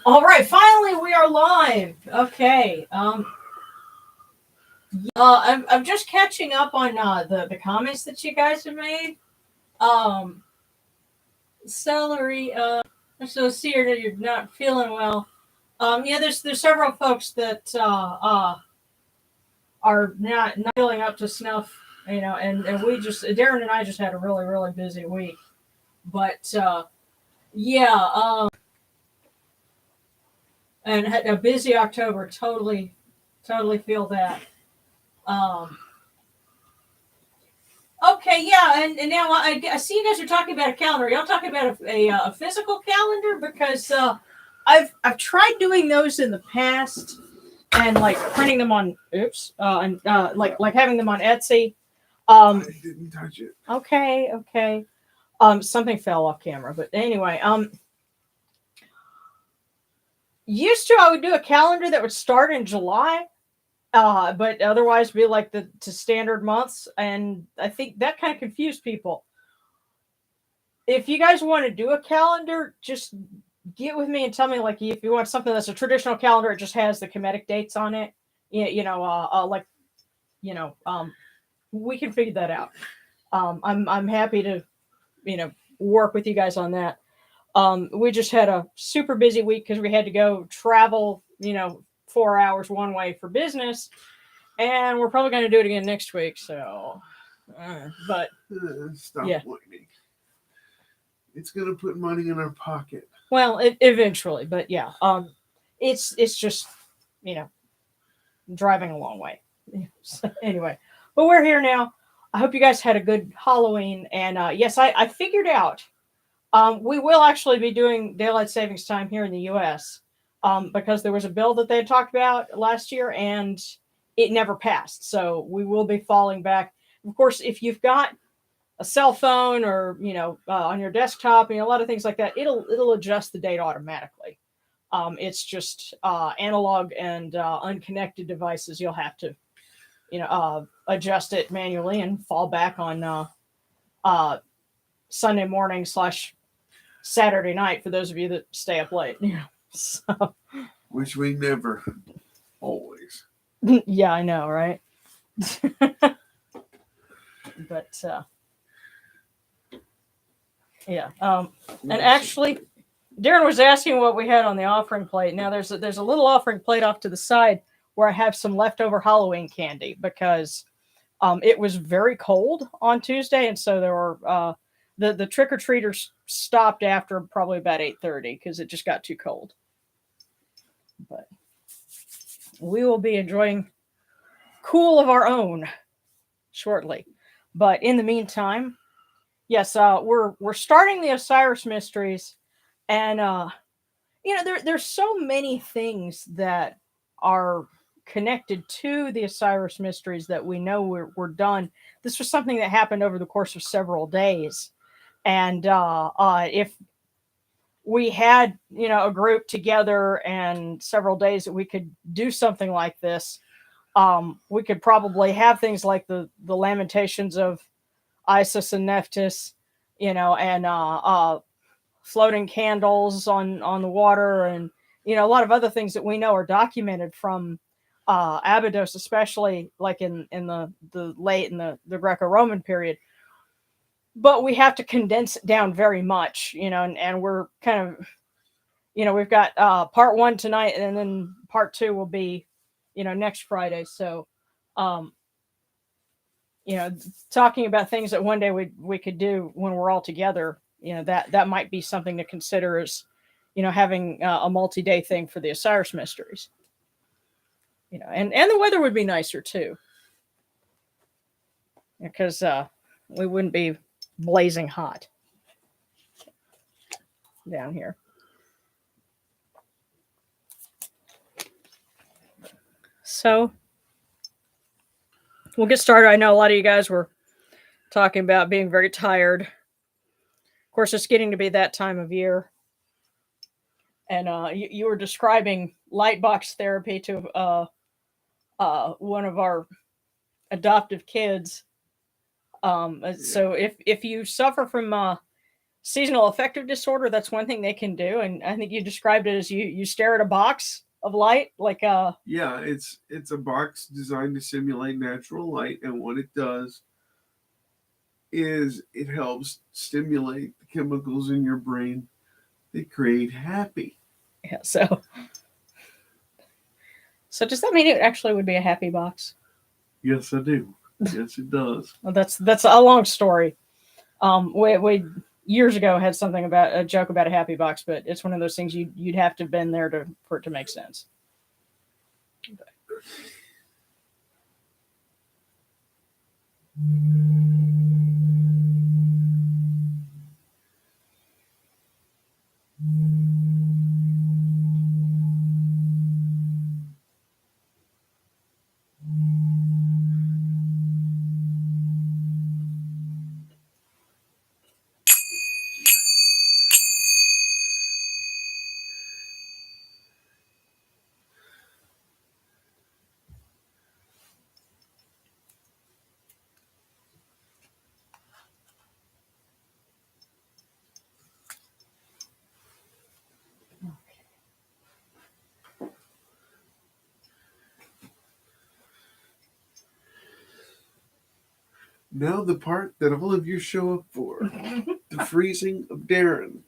All right, finally we are live. Okay. I'm just catching up on the comments that you guys have made. Um, Celery. So see that you're not feeling well. Yeah, there's several folks that are not feeling up to snuff. And we just Darren and I just had a really busy week. But yeah, and had a busy October. Totally feel that. Um, Okay, yeah, and now I see you guys are talking about a calendar. Y'all talking about a physical calendar because I've tried doing those in the past and like printing them on and like having them on Etsy. I Um, didn't touch it. okay. Something fell off camera, but anyway, used to I would do a calendar that would start in July, but otherwise be like the to standard months, and I think that kind of confused people. If you guys want to do a calendar, just get with me and tell me like if you want something that's a traditional calendar, it just has the Kemetic dates on it. Like you know, we can figure that out. I'm happy to work with you guys on that. We just had a super busy week because we had to go travel 4 hours one way for business, and we're probably going to do it again next week. So, but Stop yeah, whining. It's gonna put money in our pocket. well, eventually, but yeah, it's just you know driving a long way. So, anyway, but we're here now. I hope you guys had a good Halloween, and yes, I figured out we will actually be doing daylight savings time here in the U.S. Because there was a bill that they had talked about last year, and it never passed. So we will be falling back. Of course, if you've got a cell phone or on your desktop, a lot of things like that, it'll adjust the date automatically. It's just analog and unconnected devices. You'll have to adjust it manually and fall back on uh, Sunday morning slash Saturday night for those of you that stay up late. So Which we never always. yeah, I know, right? But yeah, and actually, Darren was asking what we had on the offering plate. Now there's a little offering plate off to the side where I have some leftover Halloween candy because it was very cold on Tuesday, and so there were the trick or treaters stopped after probably about 8:30 because it just got too cold. But we will be enjoying cool of our own shortly. But in the meantime, yes, we're starting the Osiris mysteries, and there's so many things that are connected to the Osiris mysteries that we know we're done. This was something that happened over the course of several days, and if we had a group together and several days that we could do something like this, we could probably have things like the lamentations of Isis and Nephthys, and floating candles on the water, and a lot of other things that we know are documented from Abydos, especially like in the late in the Greco-Roman period. But we have to condense it down very much, and we're kind of we've got part one tonight, and then part two will be next Friday. So um, you know, talking about things that one day we could do when we're all together, that might be something to consider as, having a multi-day thing for the Osiris mysteries. And the weather would be nicer too, because we wouldn't be blazing hot down here. So we'll get started. I know a lot of you guys were talking about being very tired. Of course, it's getting to be that time of year. And you were describing light box therapy to one of our adoptive kids. So if you suffer from seasonal affective disorder, that's one thing they can do. And I think you described it as you stare at a box of light, like Yeah, it's a box designed to simulate natural light, and what it does is it helps stimulate the chemicals in your brain that create happy. yeah. So does that mean it actually would be a happy box? Yes, I do. Yes, it does. Well, that's a long story. We years ago had something about a joke about a happy box, but it's one of those things you'd have to have been there for it to make sense. Now the part that all of you show up for. The freezing of Darren.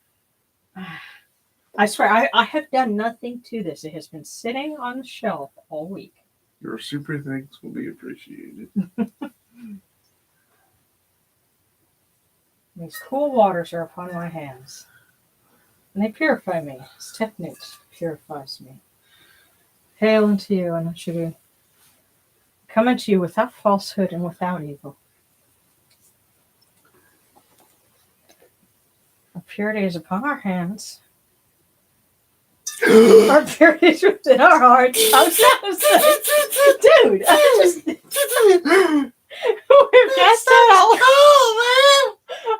I swear, I have done nothing to this. It has been sitting on the shelf all week. Your super thanks will be appreciated. These cool waters are upon my hands, and they purify me. As Technics purifies me. Hail unto you, and I should be come unto you without falsehood and without evil. Our purity is upon our hands. Our purity is within our hearts. Dude, I just we've guessed it all.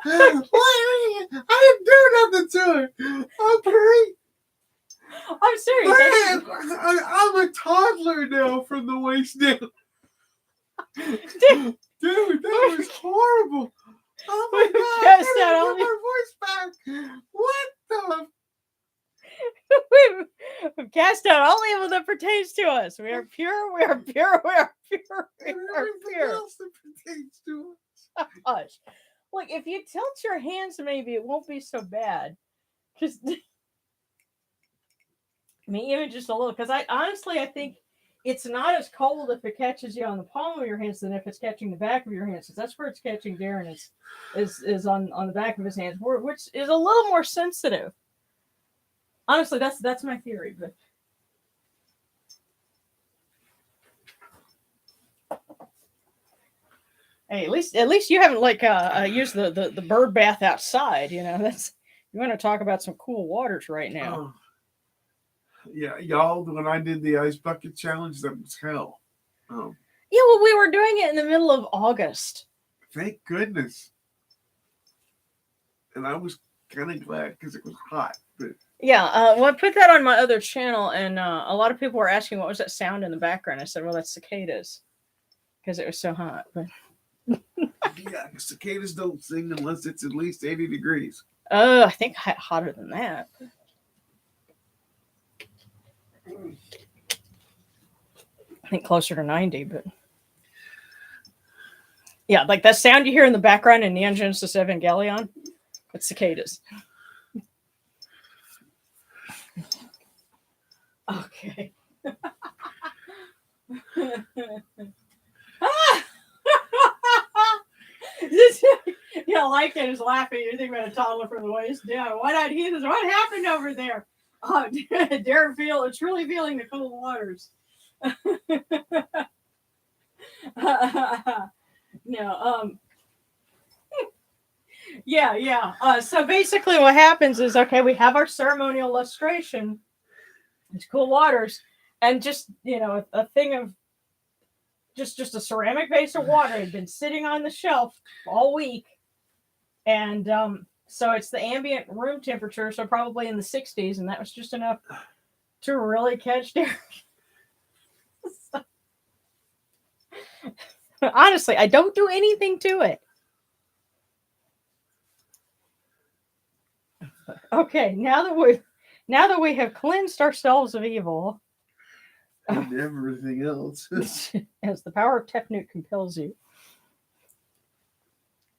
I didn't do nothing to it. Okay. I'm serious. Man, I'm a toddler now from the waist down. Dude, That was horrible. Oh my We've god, guessed I that gotta all get my voice back. What the? we've cast out all evil that pertains to us. We are pure. We are pure. We are pure. We And are everything pure. else that pertains to us. Gosh. Look, if you tilt your hands, maybe it won't be so bad. Just, I mean, even just a little. Because I think it's not as cold if it catches you on the palm of your hands than if it's catching the back of your hands. Because that's where it's catching Darren is on the back of his hands, which is a little more sensitive. Honestly, that's my theory, but. Hey, at least you haven't used the bird bath outside. You know, that's you want to talk about some cool waters right now. Yeah, y'all. When I did the ice bucket challenge, that was hell. Oh, Yeah, well, we were doing it in the middle of August. thank goodness. And I was kind of glad because it was hot. But Yeah, well, I put that on my other channel, and a lot of people were asking what was that sound in the background. I said, well, that's cicadas, because it was so hot. But yeah, cicadas don't sing unless it's at least 80 degrees. I think hotter than that. I think closer to 90, but yeah, like that sound you hear in the background in Neon Genesis Evangelion, it's cicadas. Okay. Yeah, like it is laughing. You're thinking about a toddler from the waist down. What happened over there? Oh, Darren truly feeling the cold waters. No, yeah. So basically, what happens is, okay, we have our ceremonial lustration. It's cool waters, and just a thing of just a ceramic vase of water had been sitting on the shelf all week, and so it's the ambient room temperature, so probably in the 60s, and that was just enough to really catch Darren. Honestly, I don't do anything to it. Okay, now that we have cleansed ourselves of evil, And everything else. as the power of Tefnut compels you,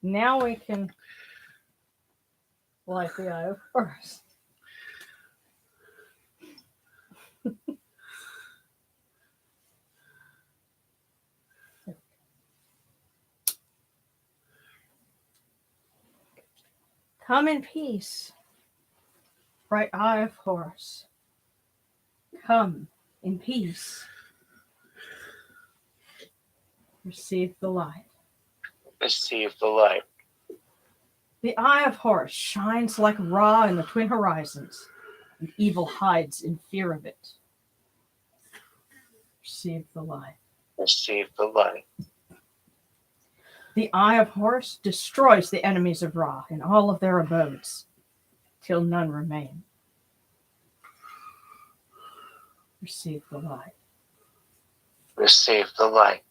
now we can light the eye of Horus. Come in peace, bright eye of Horus. Come in peace. Receive the light. Receive the light. The eye of Horus shines like Ra in the twin horizons, and evil hides in fear of it. Receive the light. Receive the light. The eye of Horus destroys the enemies of Ra in all of their abodes, till none remain. Receive the light. Receive the light.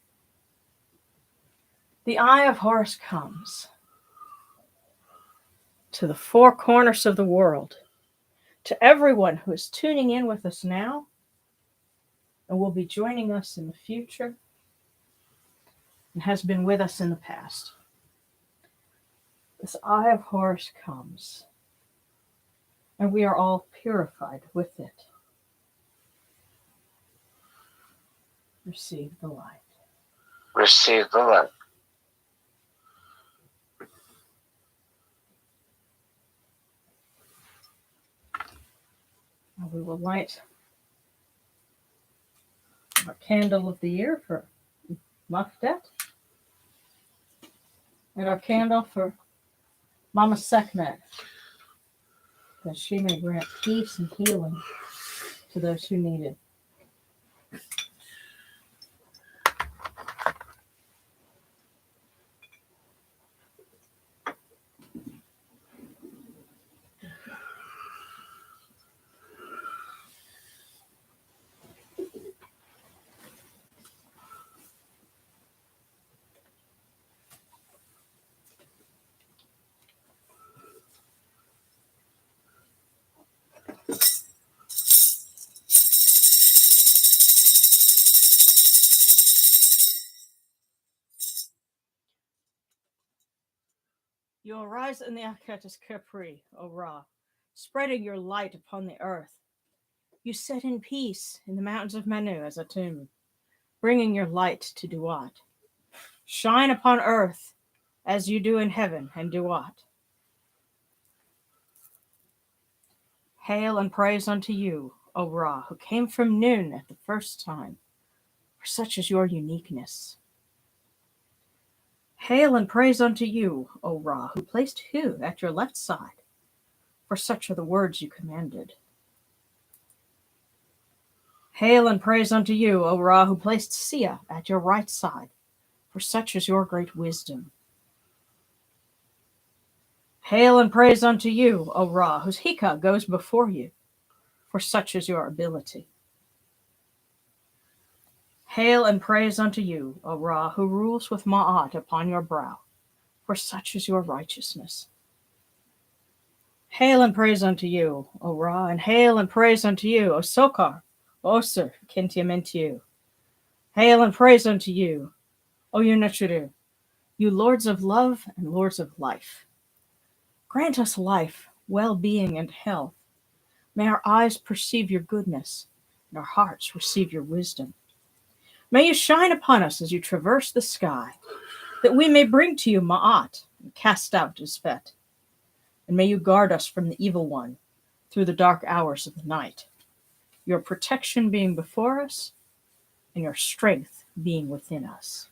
The eye of Horus comes to the four corners of the world, to everyone who is tuning in with us now and will be joining us in the future and has been with us in the past. This eye of Horus comes, and we are all purified with it. Receive the light. Receive the light. Now we will light our candle of the year for Mafdet, and our candle for Mama Sekhmet, that she may grant peace and healing to those who need it. You arise in the Akatis Capri, O Ra, spreading your light upon the earth. You set in peace in the mountains of Manu as a tomb, bringing your light to Duat. Shine upon earth as you do in heaven and Duat. Hail and praise unto you, O Ra, who came from noon at the first time, for such is your uniqueness. Hail and praise unto you, O Ra, who placed Hu at your left side, for such are the words you commanded. Hail and praise unto you, O Ra, who placed Sia at your right side, for such is your great wisdom. Hail and praise unto you, O Ra, whose Hika goes before you, for such is your ability. Hail and praise unto you, O Ra, who rules with Ma'at upon your brow, for such is your righteousness. Hail and praise unto you, O Ra, and hail and praise unto you, O Sokar, Osir, Kentiamentiu. Hail and praise unto you, O Yunachuru, you lords of love and lords of life. Grant us life, well-being, and health. May our eyes perceive your goodness, and our hearts receive your wisdom. May you shine upon us as you traverse the sky, that we may bring to you Ma'at and cast out Isfet. And may you guard us from the evil one through the dark hours of the night, your protection being before us and your strength being within us.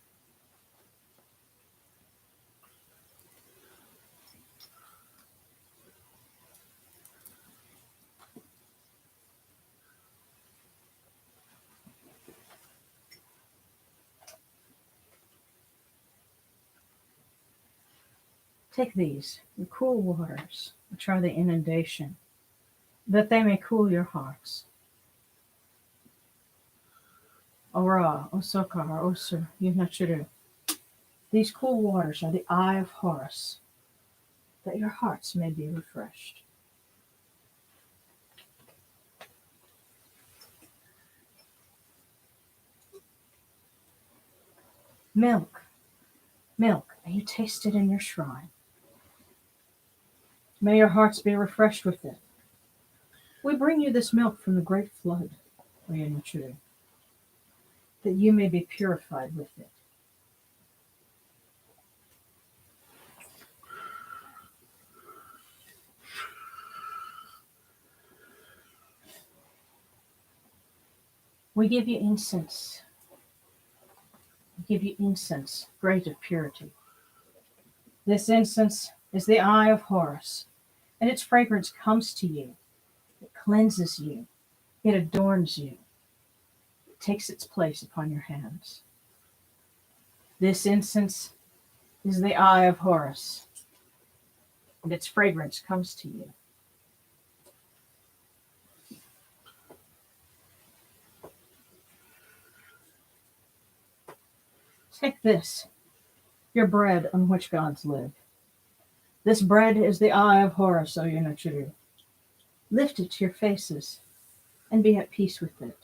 Take these, the cool waters, which are the inundation, that they may cool your hearts. O Ra, O Sokar, Osir, Yunachuru. These cool waters are the eye of Horus, that your hearts may be refreshed. Milk, milk, may you taste it in your shrine. May your hearts be refreshed with it. We bring you this milk from the great flood, Oyenichuru, that you may be purified with it. We give you incense. We give you incense, great of purity. This incense is the eye of Horus, and its fragrance comes to you. It cleanses you. It adorns you. It takes its place upon your hands. This incense is the eye of Horus, and its fragrance comes to you. Take this, your bread on which gods live. This bread is the eye of Horus, O Yunachiru. Lift it to your faces and be at peace with it.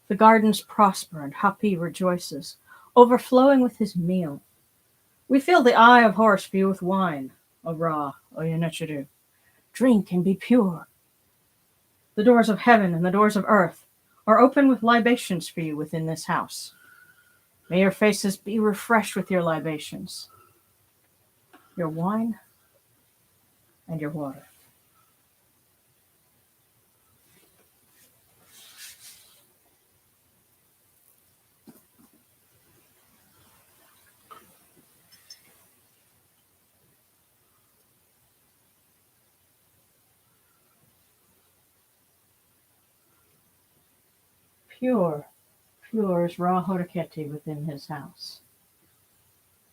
The gardens prosper and Hapi rejoices, overflowing with his meal. We fill the eye of Horus for you with wine, O Ra, O Yunachiru. Drink and be pure. The doors of heaven and the doors of earth are open with libations for you within this house. May your faces be refreshed with your libations, your wine, and your water. Pure, pure is Ra Horaketi within his house.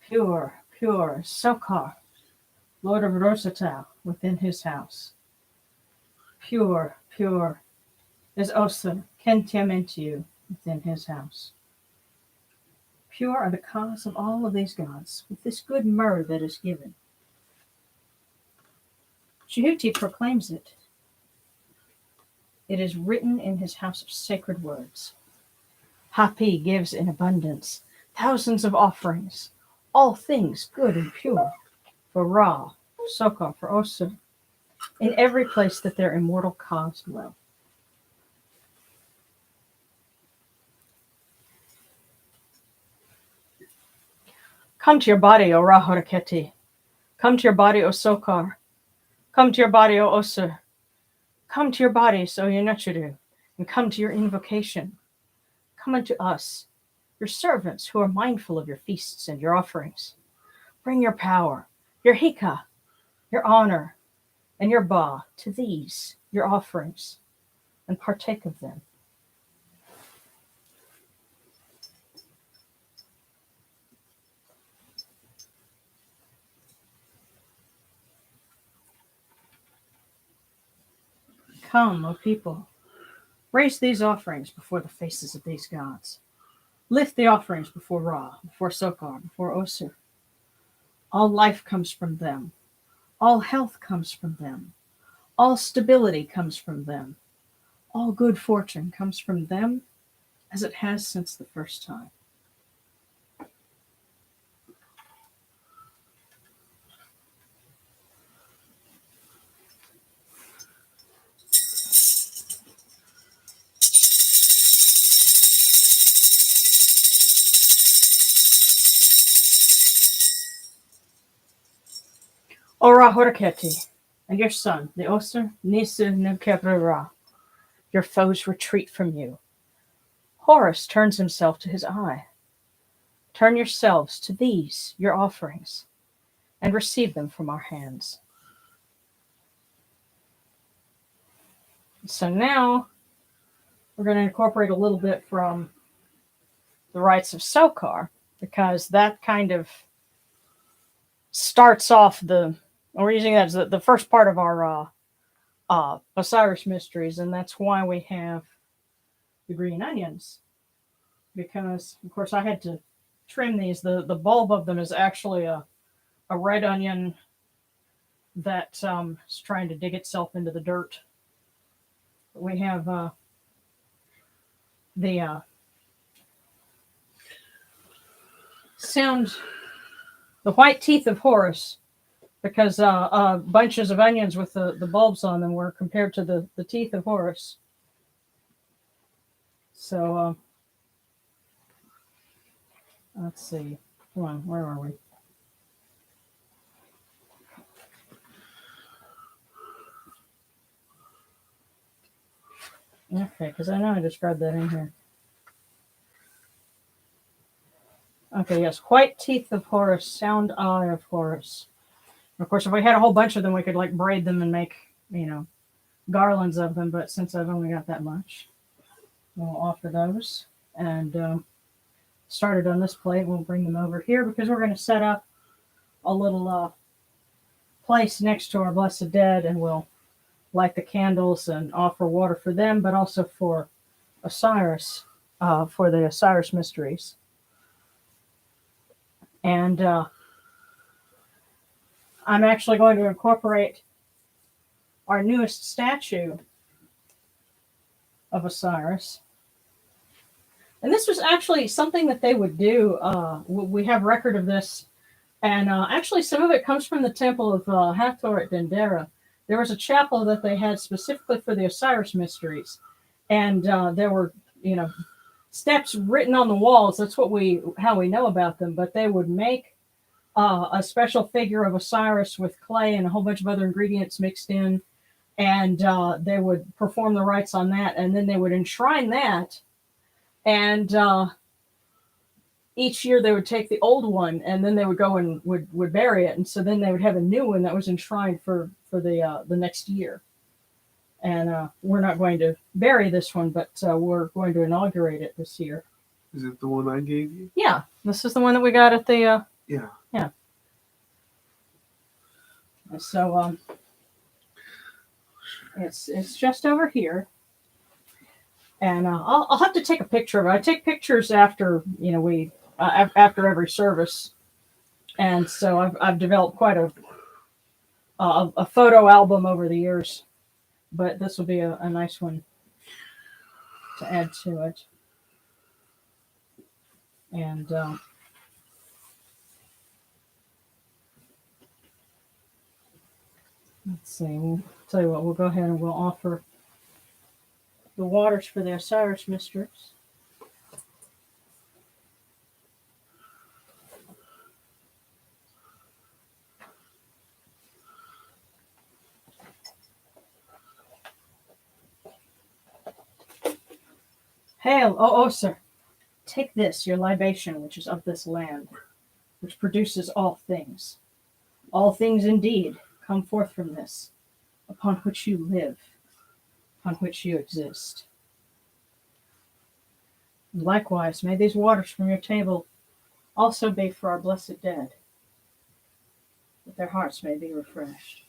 Pure, pure is Sokar, Lord of Rosatau, within his house. Pure, pure is Osa, Kentiamentiu, within his house. Pure are the cause of all of these gods, with this good myrrh that is given. Shehuti proclaims it. It is written in his house of sacred words. Hapi gives in abundance thousands of offerings, all things good and pure, for Ra, Sokar, for Osa, in every place that their immortal cause dwell. Come to your body, O Ra Horaketi. Come to your body, O Sokar. Come to your body, O Osa. Come to your body, O Yunachiru, and come to your invocation. Come unto us, your servants who are mindful of your feasts and your offerings. Bring your power, your hika, your honor, and your ba to these, your offerings, and partake of them. Come, O people, raise these offerings before the faces of these gods. Lift the offerings before Ra, before Sokar, before Osir. All life comes from them. All health comes from them. All stability comes from them. All good fortune comes from them, as it has since the first time. Ora Horaketi, and your son, the Oster, Nisu Nebkebrera, your foes retreat from you. Horus turns himself to his eye. Turn yourselves to these, your offerings, and receive them from our hands. So now we're going to incorporate a little bit from the rites of Sokar, because that kind of starts off we're using that as the first part of our Osiris mysteries, and that's why we have the green onions. Because, of course, I had to trim these. The bulb of them is actually a red onion that is trying to dig itself into the dirt. We have the white teeth of Horus, because bunches of onions with the bulbs on them were compared to the teeth of Horus. So let's see. Come on, where are we? Okay, because I know I described that in here. Okay, yes, white teeth of Horus, sound eye of Horus. Of course, if we had a whole bunch of them, we could like braid them and make, garlands of them. But since I've only got that much, we'll offer those. And started on this plate, we'll bring them over here because we're going to set up a little place next to our Blessed Dead, and we'll light the candles and offer water for them, but also for Osiris, for the Osiris mysteries. And I'm actually going to incorporate our newest statue of Osiris. And this was actually something that they would do. We have record of this. And actually, some of it comes from the temple of Hathor at Dendera. There was a chapel that they had specifically for the Osiris mysteries. And there were, steps written on the walls. That's how we know about them. But they would make a special figure of Osiris with clay and a whole bunch of other ingredients mixed in. And they would perform the rites on that. And then they would enshrine that. And each year they would take the old one and then they would go and would bury it. And so then they would have a new one that was enshrined for the next year. And we're not going to bury this one, but we're going to inaugurate it this year. Is it the one I gave you? Yeah, this is the one that we got at the... Yeah. So it's just over here. And I'll have to take a picture of it. I take pictures after, after every service. And so I've developed quite a photo album over the years. But this will be a nice one to add to it. And let's see. We'll tell you what. We'll go ahead and we'll offer the waters for the Osiris mysteries. Hail, O Oser, take this, your libation, which is of this land, which produces all things. All things indeed come forth from this, upon which you live, upon which you exist. And likewise, may these waters from your table also be for our blessed dead, that their hearts may be refreshed.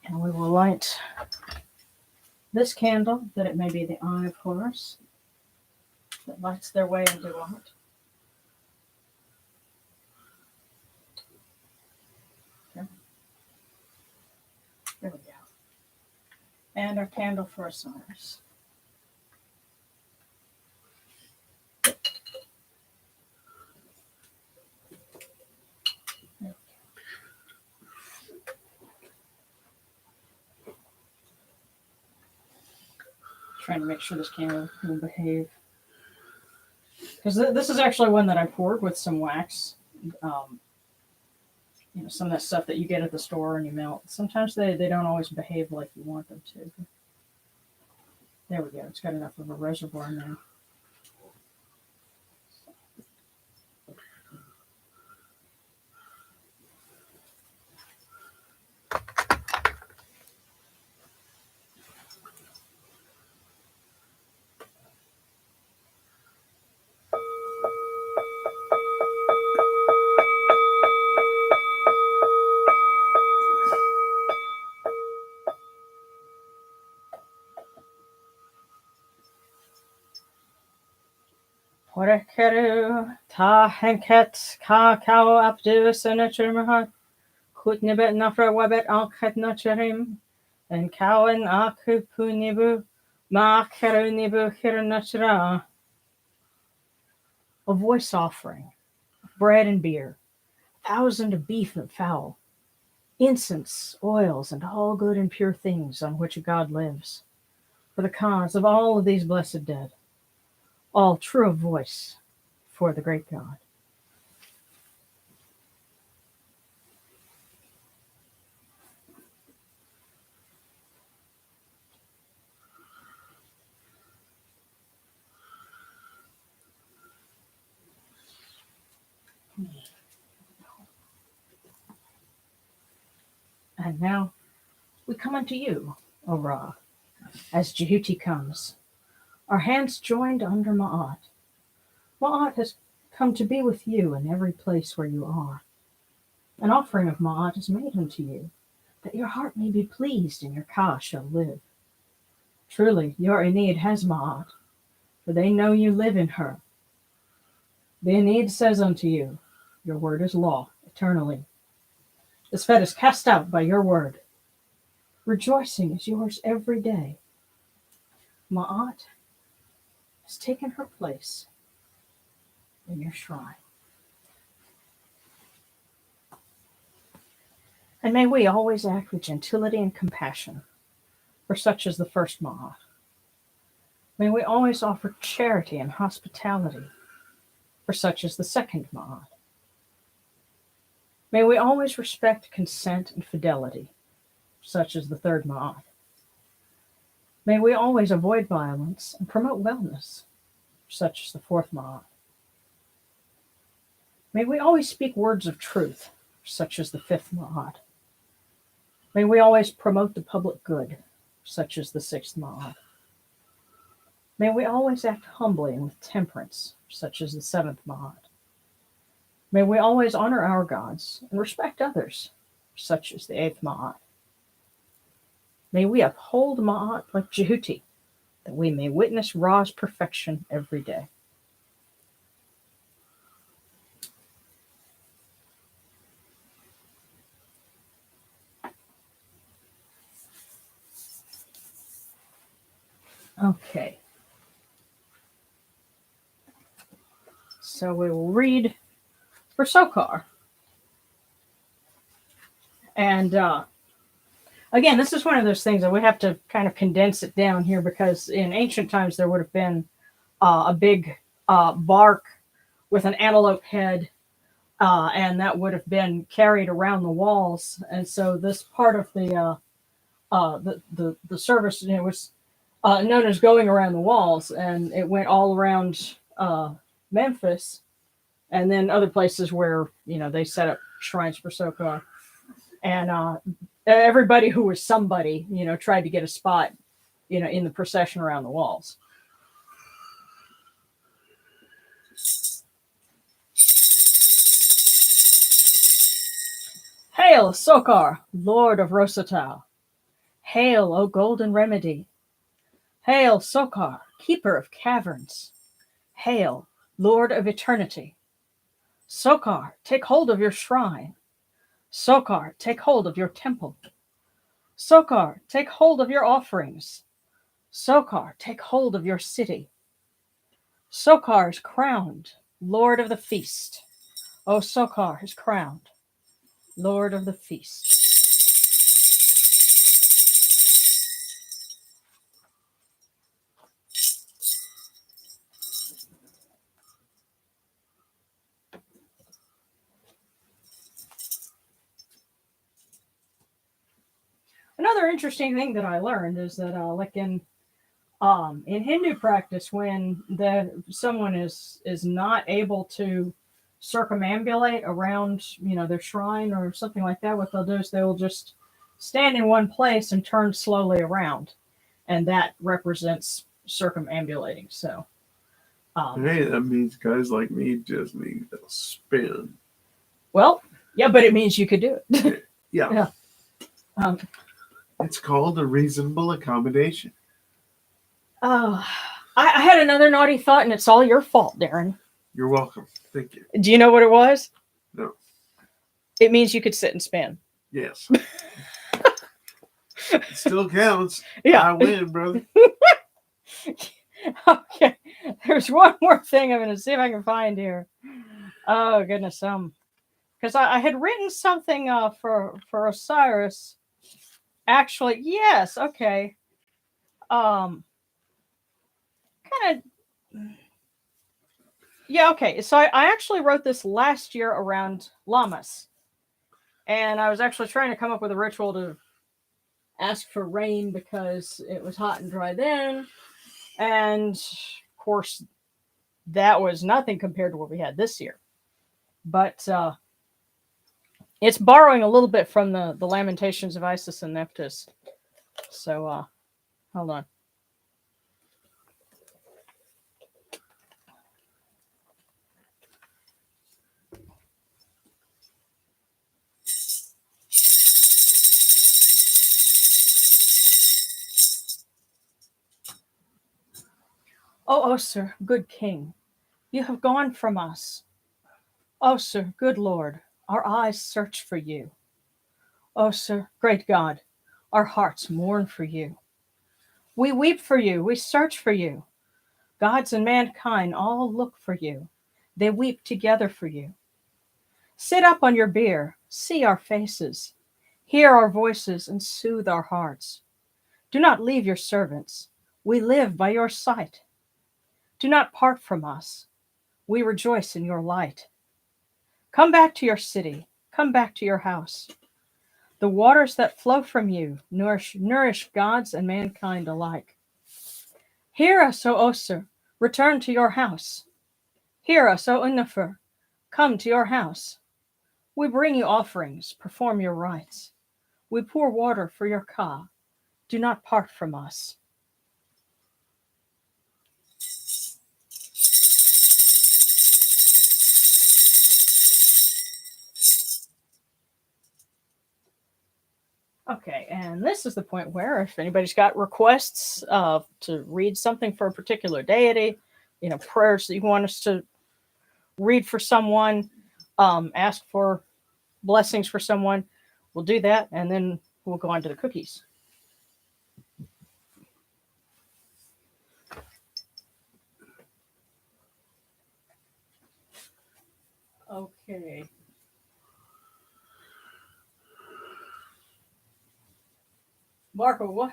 And we will light this candle, that it may be the eye of Horus, that lights their way into light. Okay. There we go. And our candle for Osiris. Trying to make sure this candle will behave. Because this is actually one that I poured with some wax. Some of that stuff that you get at the store and you melt. Sometimes they don't always behave like you want them to. There we go. It's got enough of a reservoir now. Horekeru ta henket ka kao abdu senatrimahat. Kutnibet nafra wabet alket nacharim. And kawan akupunibu ma kerunibu hiranachra. A voice offering, bread and beer, 1,000 of beef and fowl, incense, oils, and all good and pure things on which God lives, for the cause of all of these blessed dead, all true of voice for the great God. And now we come unto you, O Ra, as Jehuti comes, our hands joined under Ma'at. Ma'at has come to be with you in every place where you are. An offering of Ma'at is made unto you, that your heart may be pleased and your Ka shall live. Truly, your Enid has Ma'at, for they know you live in her. The Enid says unto you, your word is law, eternally. The Svet is cast out by your word. Rejoicing is yours every day. Ma'at has taken her place in your shrine. And may we always act with gentility and compassion, for such is the first Ma'at. May we always offer charity and hospitality, for such is the second Ma'at. May we always respect consent and fidelity, such is the third Ma'at. May we always avoid violence and promote wellness, such is the fourth Ma'at. May we always speak words of truth, such as the fifth Ma'at. May we always promote the public good, such as the sixth Ma'at. May we always act humbly and with temperance, such as the seventh Ma'at. May we always honor our gods and respect others, such as the eighth Ma'at. May we uphold Ma'at like Jehuti, that we may witness Ra's perfection every day. Okay. So we will read for Sokar. And again, this is one of those things that we have to kind of condense it down here, because in ancient times there would have been a big bark with an antelope head, and that would have been carried around the walls. And so this part of the service, was known as going around the walls, and it went all around Memphis, and then other places where they set up shrines for Sokar, and everybody who was somebody tried to get a spot in the procession around the walls. Hail, Sokar, Lord of Rosatau! Hail, O golden remedy! Hail, Sokar, keeper of caverns! Hail, Lord of eternity! Sokar, take hold of your shrine! Sokar, take hold of your temple! Sokar, take hold of your offerings! Sokar, take hold of your city! Sokar is crowned, Lord of the feast! O Sokar is crowned, Lord of the feast. Another interesting thing that I learned is that, like in Hindu practice, when someone is not able to circumambulate around, their shrine or something like that, what they'll do is they will just stand in one place and turn slowly around, and that represents circumambulating. So, hey, that means guys like me just need to spin. Well, yeah, but it means you could do it. Yeah. Yeah. It's called a reasonable accommodation. Oh, I had another naughty thought, and it's all your fault, Darren. You're welcome. Thank you. Do you know what it was? No. It means you could sit and spin. Yes. It still counts. Yeah. I win, brother. Okay. There's one more thing I'm going to see if I can find here. Oh goodness, because I had written something for Osiris. Actually, yes. Okay. Kind of. Yeah. Okay. So I actually wrote this last year around Lammas, and I was actually trying to come up with a ritual to ask for rain because it was hot and dry then, and of course that was nothing compared to what we had this year. But it's borrowing a little bit from the Lamentations of Isis and Nephthys. So hold on. Oh, sir, good king, you have gone from us. Oh, sir, good Lord, our eyes search for you. Oh, sir, great God, our hearts mourn for you. We weep for you, we search for you. Gods and mankind all look for you. They weep together for you. Sit up on your bier, see our faces, hear our voices, and soothe our hearts. Do not leave your servants. We live by your sight. Do not part from us. We rejoice in your light. Come back to your city. Come back to your house. The waters that flow from you nourish gods and mankind alike. Hear us, O Oser. Return to your house. Hear us, O Unnefer. Come to your house. We bring you offerings. Perform your rites. We pour water for your Ka. Do not part from us. Okay, and this is the point where if anybody's got requests to read something for a particular deity, prayers that you want us to read for someone, ask for blessings for someone, we'll do that, and then we'll go on to the cookies. Okay. Marco, what?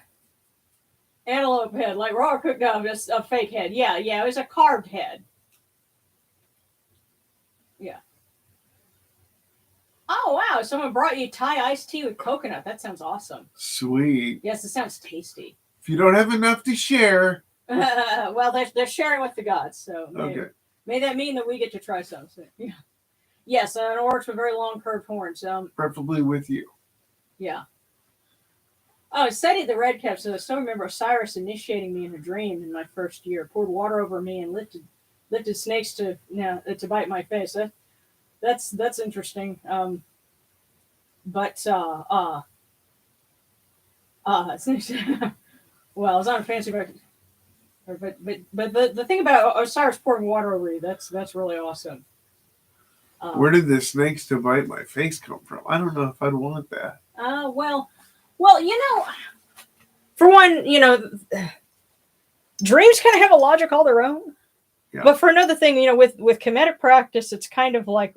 Antelope head, like raw cooked up, just a fake head. Yeah, it was a carved head. Yeah. Oh, wow. Someone brought you Thai iced tea with coconut. That sounds awesome. Sweet. Yes, it sounds tasty. If you don't have enough to share. Well, they're sharing with the gods, so Okay. May that mean that we get to try something. Yeah. Yes, an oryx with very long curved horns. Preferably with you. Yeah. Oh, Seti the red cap says, I still remember Osiris initiating me in a dream in my first year, poured water over me and lifted snakes to bite my face. That's interesting. But well, it's not a fancy but the thing about Osiris pouring water over you, that's really awesome. Where did the snakes to bite my face come from? I don't know if I'd want that. Well, for one, dreams kind of have a logic all their own. Yeah. But for another thing, with Kemetic practice, it's kind of like,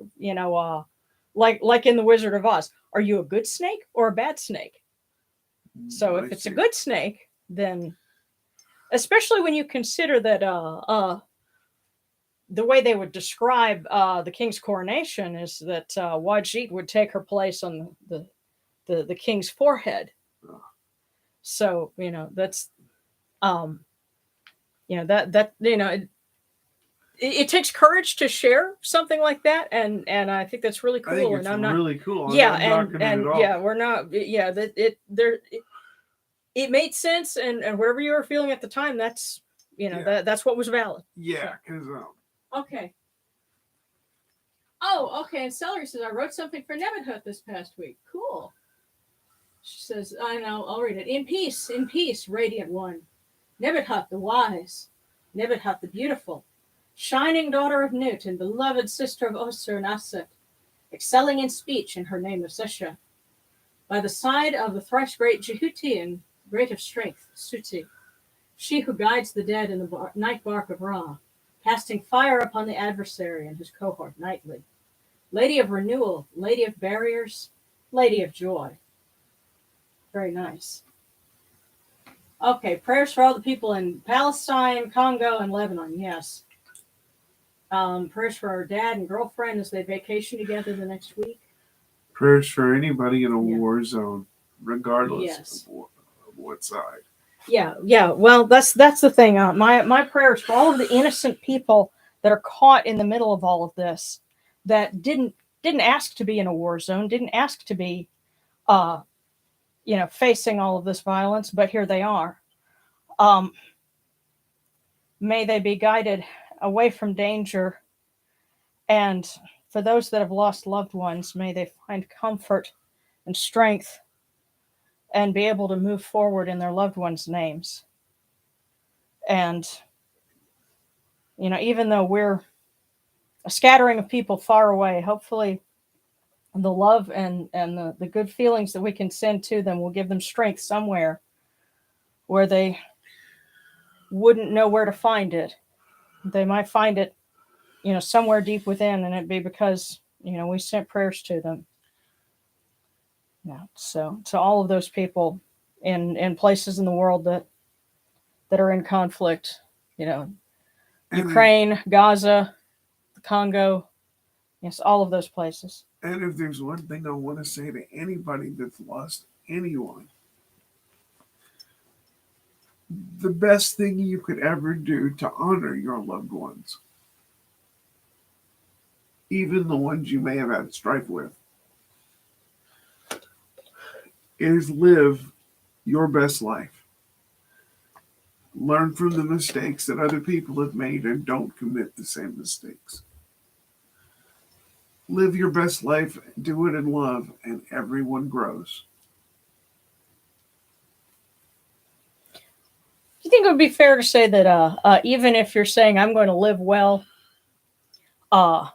like in the Wizard of Oz. Are you a good snake or a bad snake? So if it's a good snake, then, especially when you consider that the way they would describe the king's coronation is that Wajid would take her place on the king's forehead. So that's it takes courage to share something like that, and I think that's really cool. I think it's and I'm not really cool. Yeah, and we're not. Yeah, that it made sense, and whatever you were feeling at the time, that's that's what was valid. Yeah, because okay. Oh, okay. And Celery says, I wrote something for Nebenhut this past week. Cool. She says, I know, I'll read it. In peace, radiant one. Nebenhut, the wise. Nibidhut the beautiful, shining daughter of Nut and beloved sister of Osir and Aset, excelling in speech in her name of Sisha, by the side of the thrice great Jehuti and great of strength, Suti, she who guides the dead in the night bark of Ra, casting fire upon the adversary and his cohort nightly. Lady of renewal, lady of barriers, lady of joy. Very nice. Okay, prayers for all the people in Palestine, Congo, and Lebanon. Yes. Prayers for our dad and girlfriend as they vacation together the next week. Prayers for anybody in a Yeah. war zone, regardless Yes. of what side. Yeah. Well, that's the thing. My prayers for all of the innocent people that are caught in the middle of all of this, that didn't ask to be in a war zone, didn't ask to be, facing all of this violence, but here they are. May they be guided away from danger, and for those that have lost loved ones, may they find comfort and strength and be able to move forward in their loved ones' names. And even though we're a scattering of people far away, hopefully the love and the good feelings that we can send to them will give them strength somewhere where they wouldn't know where to find it. They might find it, somewhere deep within, and it'd be because, we sent prayers to them. Yeah. So to all of those people in places in the world that are in conflict, Ukraine, Gaza, the Congo, yes, all of those places. And if there's one thing I want to say to anybody that's lost anyone, the best thing you could ever do to honor your loved ones, even the ones you may have had strife with, is live your best life. Learn from the mistakes that other people have made and don't commit the same mistakes. Live your best life, do it in love, and everyone grows. Do you think it would be fair to say that even if you're saying I'm going to live well, to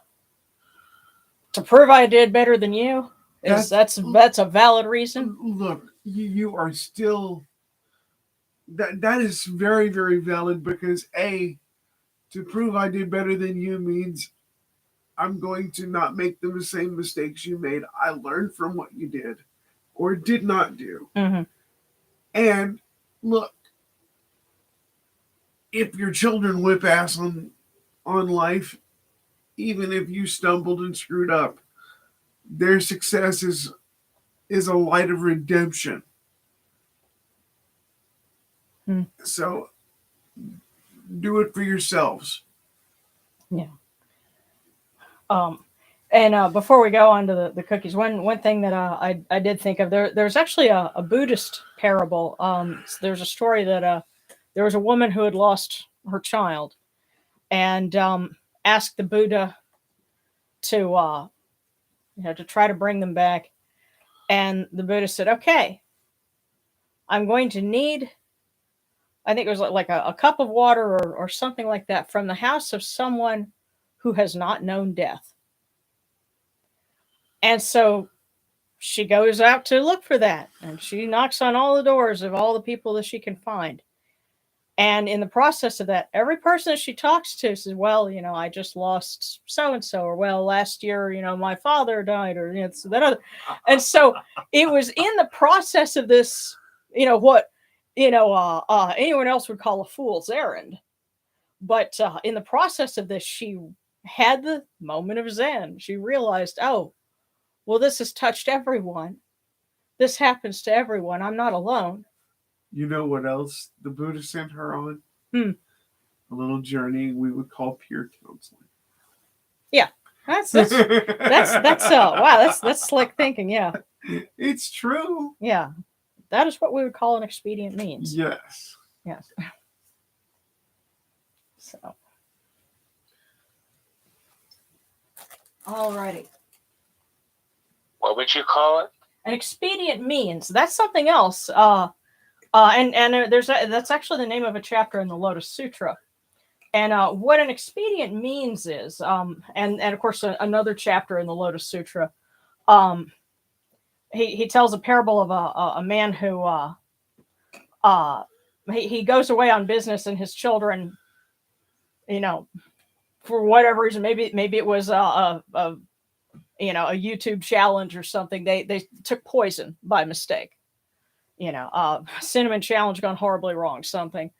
prove I did better than you, that's a valid reason? Look, you are still that is very, very valid, because to prove I did better than you means I'm going to not make the same mistakes you made. I learned from what you did or did not do. Mm-hmm. And look, if your children whip ass on life, even if you stumbled and screwed up, their success is a light of redemption. So do it for yourselves. Yeah. And before we go on to the cookies, one thing that I did think of, there's actually a Buddhist parable. There's a story that there was a woman who had lost her child, and asked the Buddha to to try to bring them back. And the Buddha said, "Okay, I'm going to need," I think it was like a cup of water or something like that, from the house of someone who has not known death. And so she goes out to look for that, and she knocks on all the doors of all the people that she can find. And in the process of that, every person that she talks to says, "Well, I just lost so-and-so," or, "Well, last year, my father died," or, so that other. And so it was in the process of this, what, anyone else would call a fool's errand. But in the process of this, she had the moment of Zen. She realized, oh, well, this has touched everyone. This happens to everyone. I'm not alone. You know what else the Buddha sent her on? A little journey we would call peer counseling. Yeah, that's wow. That's slick thinking. Yeah, it's true. Yeah, that is what we would call an expedient means. Yes. So, alrighty. What would you call it? An expedient means. That's something else. And that's actually the name of a chapter in the Lotus Sutra. And what an expedient means is, and of course, another chapter in the Lotus Sutra, um, he tells a parable of a man who uh, he goes away on business, and his children, you know, for whatever reason, maybe it was a a YouTube challenge or something. They took poison by mistake. Cinnamon challenge gone horribly wrong, something.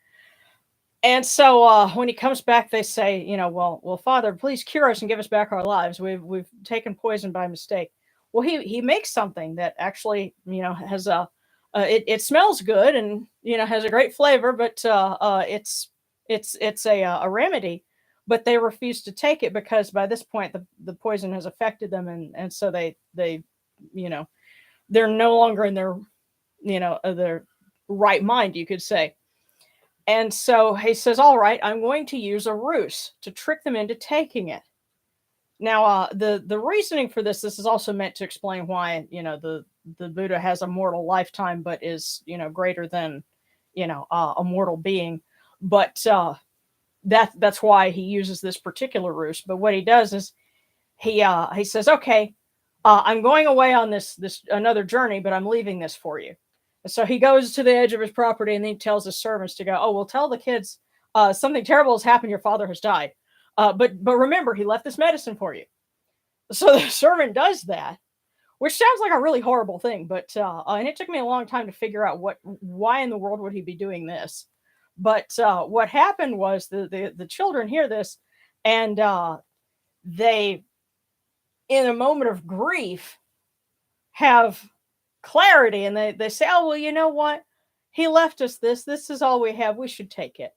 And so when he comes back, they say, well, Father, please cure us and give us back our lives. We've taken poison by mistake. Well, he makes something that actually, has it smells good and has a great flavor, but it's a remedy. But they refuse to take it because by this point the poison has affected them, and so they you know they're no longer in their right mind, you could say. And so he says, all right, I'm going to use a ruse to trick them into taking it. Now, the reasoning for this is also meant to explain why, the Buddha has a mortal lifetime, but is, greater than, a mortal being. But that's why he uses this particular ruse. But what he does is he says, okay, I'm going away on this another journey, but I'm leaving this for you. So he goes to the edge of his property and then he tells his servants to go, oh, well, tell the kids something terrible has happened. Your father has died. But remember, he left this medicine for you. So the servant does that, which sounds like a really horrible thing. But and it took me a long time to figure out why in the world would he be doing this. But what happened was the children hear this, and they, in a moment of grief, have clarity, and they say, oh, well, you know what, he left us this is all we have, we should take it.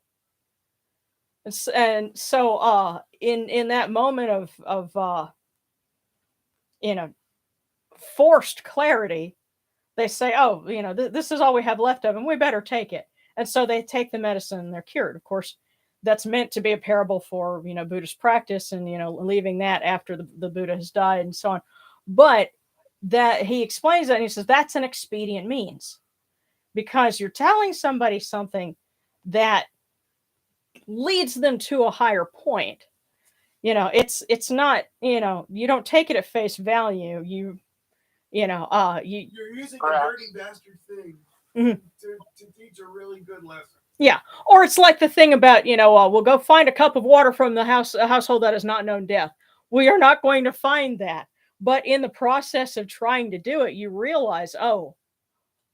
And so in that moment of forced clarity, they say, oh, this is all we have left of him, we better take it. And so they take the medicine and they're cured. Of course, that's meant to be a parable for Buddhist practice, and leaving that after the Buddha has died and so on. But that he explains that, and he says that's an expedient means, because you're telling somebody something that leads them to a higher point. It's not, you don't take it at face value. You're using a dirty bastard thing to teach a really good lesson. Yeah. Or it's like the thing about, we'll go find a cup of water from a household that has not known death. We are not going to find that. But in the process of trying to do it, you realize, oh,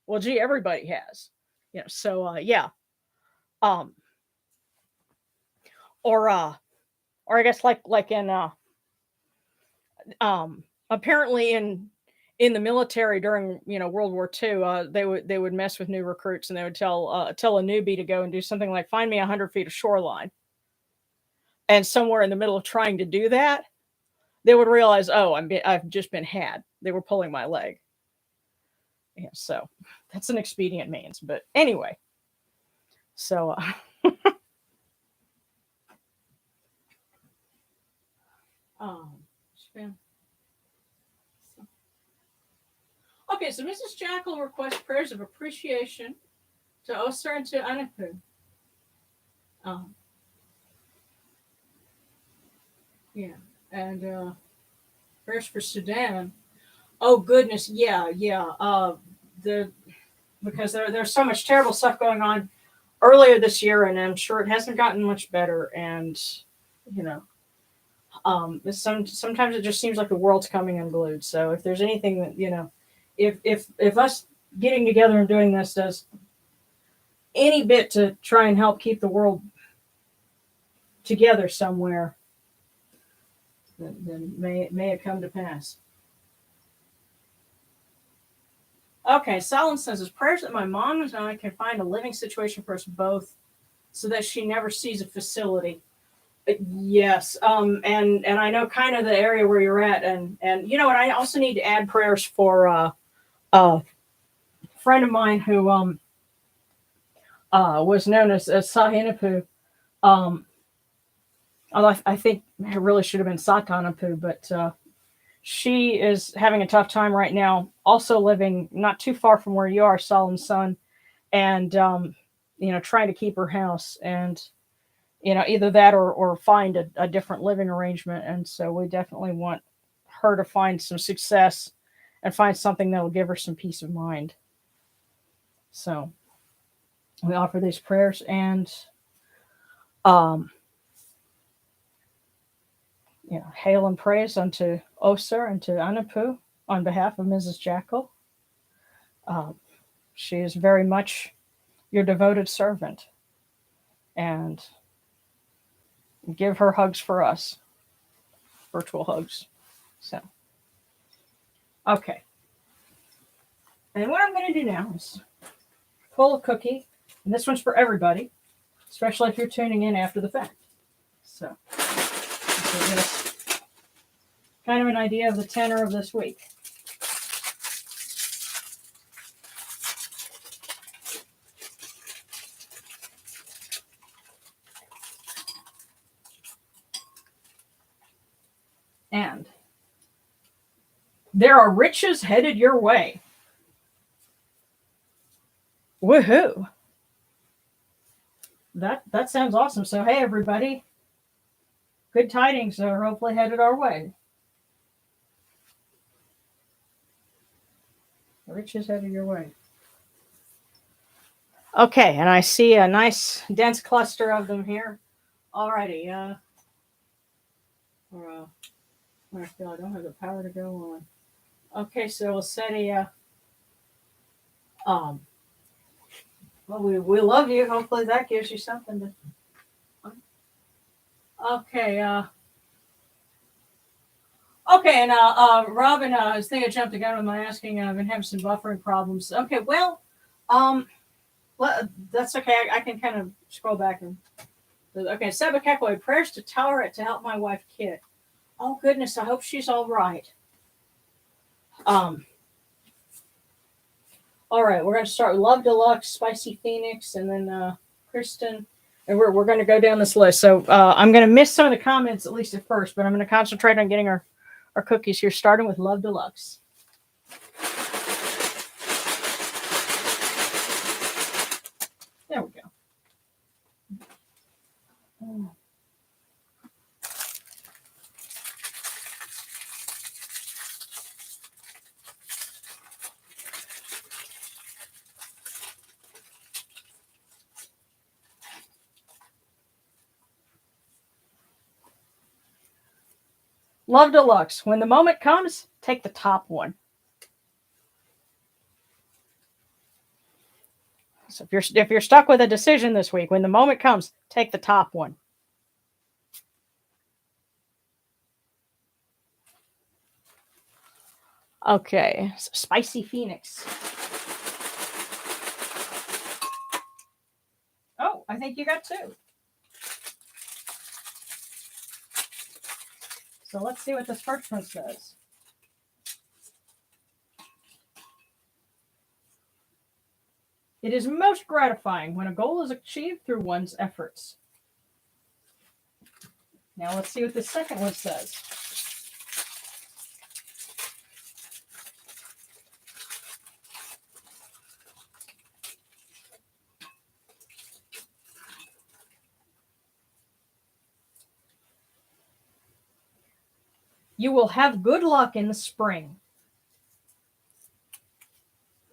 well, gee, everybody has. Yeah. Or I guess like in apparently in the military during World War II, they would mess with new recruits, and they would tell a newbie to go and do something like find me 100 feet of shoreline. And somewhere in the middle of trying to do that, they would realize, oh, I've just been had. They were pulling my leg. Yeah, so that's an expedient means. But anyway, so okay, so Mrs. Jackal requests prayers of appreciation to Osir and to Anapu. Yeah, and prayers for Sudan. Oh goodness, yeah. Because there's so much terrible stuff going on earlier this year, and I'm sure it hasn't gotten much better. And sometimes it just seems like the world's coming unglued. So if there's anything that if us getting together and doing this does any bit to try and help keep the world together somewhere, then may it come to pass. Okay, Solomon says his prayers that my mom and I can find a living situation for us both, so that she never sees a facility. Yes, and I know kind of the area where you're at, and what, I also need to add prayers for a friend of mine who was known as Sahinapu. Although I think it really should have been Satanapu, but she is having a tough time right now, also living not too far from where you are, Solemn's son, and trying to keep her house. And either that or find a different living arrangement. And so we definitely want her to find some success and find something that will give her some peace of mind. So we offer these prayers and um, hail and praise unto Oser and to Anapu on behalf of Mrs. Jackal. She is very much your devoted servant, and give her hugs for us, virtual hugs. So, okay. And what I'm going to do now is pull a cookie, and this one's for everybody, especially if you're tuning in after the fact. So get us kind of an idea of the tenor of this week. And there are riches headed your way. Woohoo! That sounds awesome. So hey everybody, good tidings are hopefully headed our way. Riches headed your way. Okay, and I see a nice dense cluster of them here. Alrighty, I feel I don't have the power to go on. Okay, so we'll set a well, we love you. Hopefully that gives you something to. Okay, okay, and Robin, I was thinking I jumped the gun with my asking. I've been having some buffering problems. Okay, well, that's okay. I can kind of scroll back and. Okay, Sebekekwe, prayers to Tara to help my wife Kit. Oh goodness, I hope she's all right. All right, we're going to start with Love Deluxe, Spicy Phoenix, and then Kristen. And we're going to go down this list. So I'm going to miss some of the comments, at least at first, but I'm going to concentrate on getting our cookies here, starting with Love Deluxe. There we go. Love Deluxe. When the moment comes, take the top one. So if you're stuck with a decision this week, when the moment comes, take the top one. Okay, so Spicy Phoenix. Oh, I think you got two. So let's see what this first one says. It is most gratifying when a goal is achieved through one's efforts. Now let's see what the second one says. You will have good luck in the spring.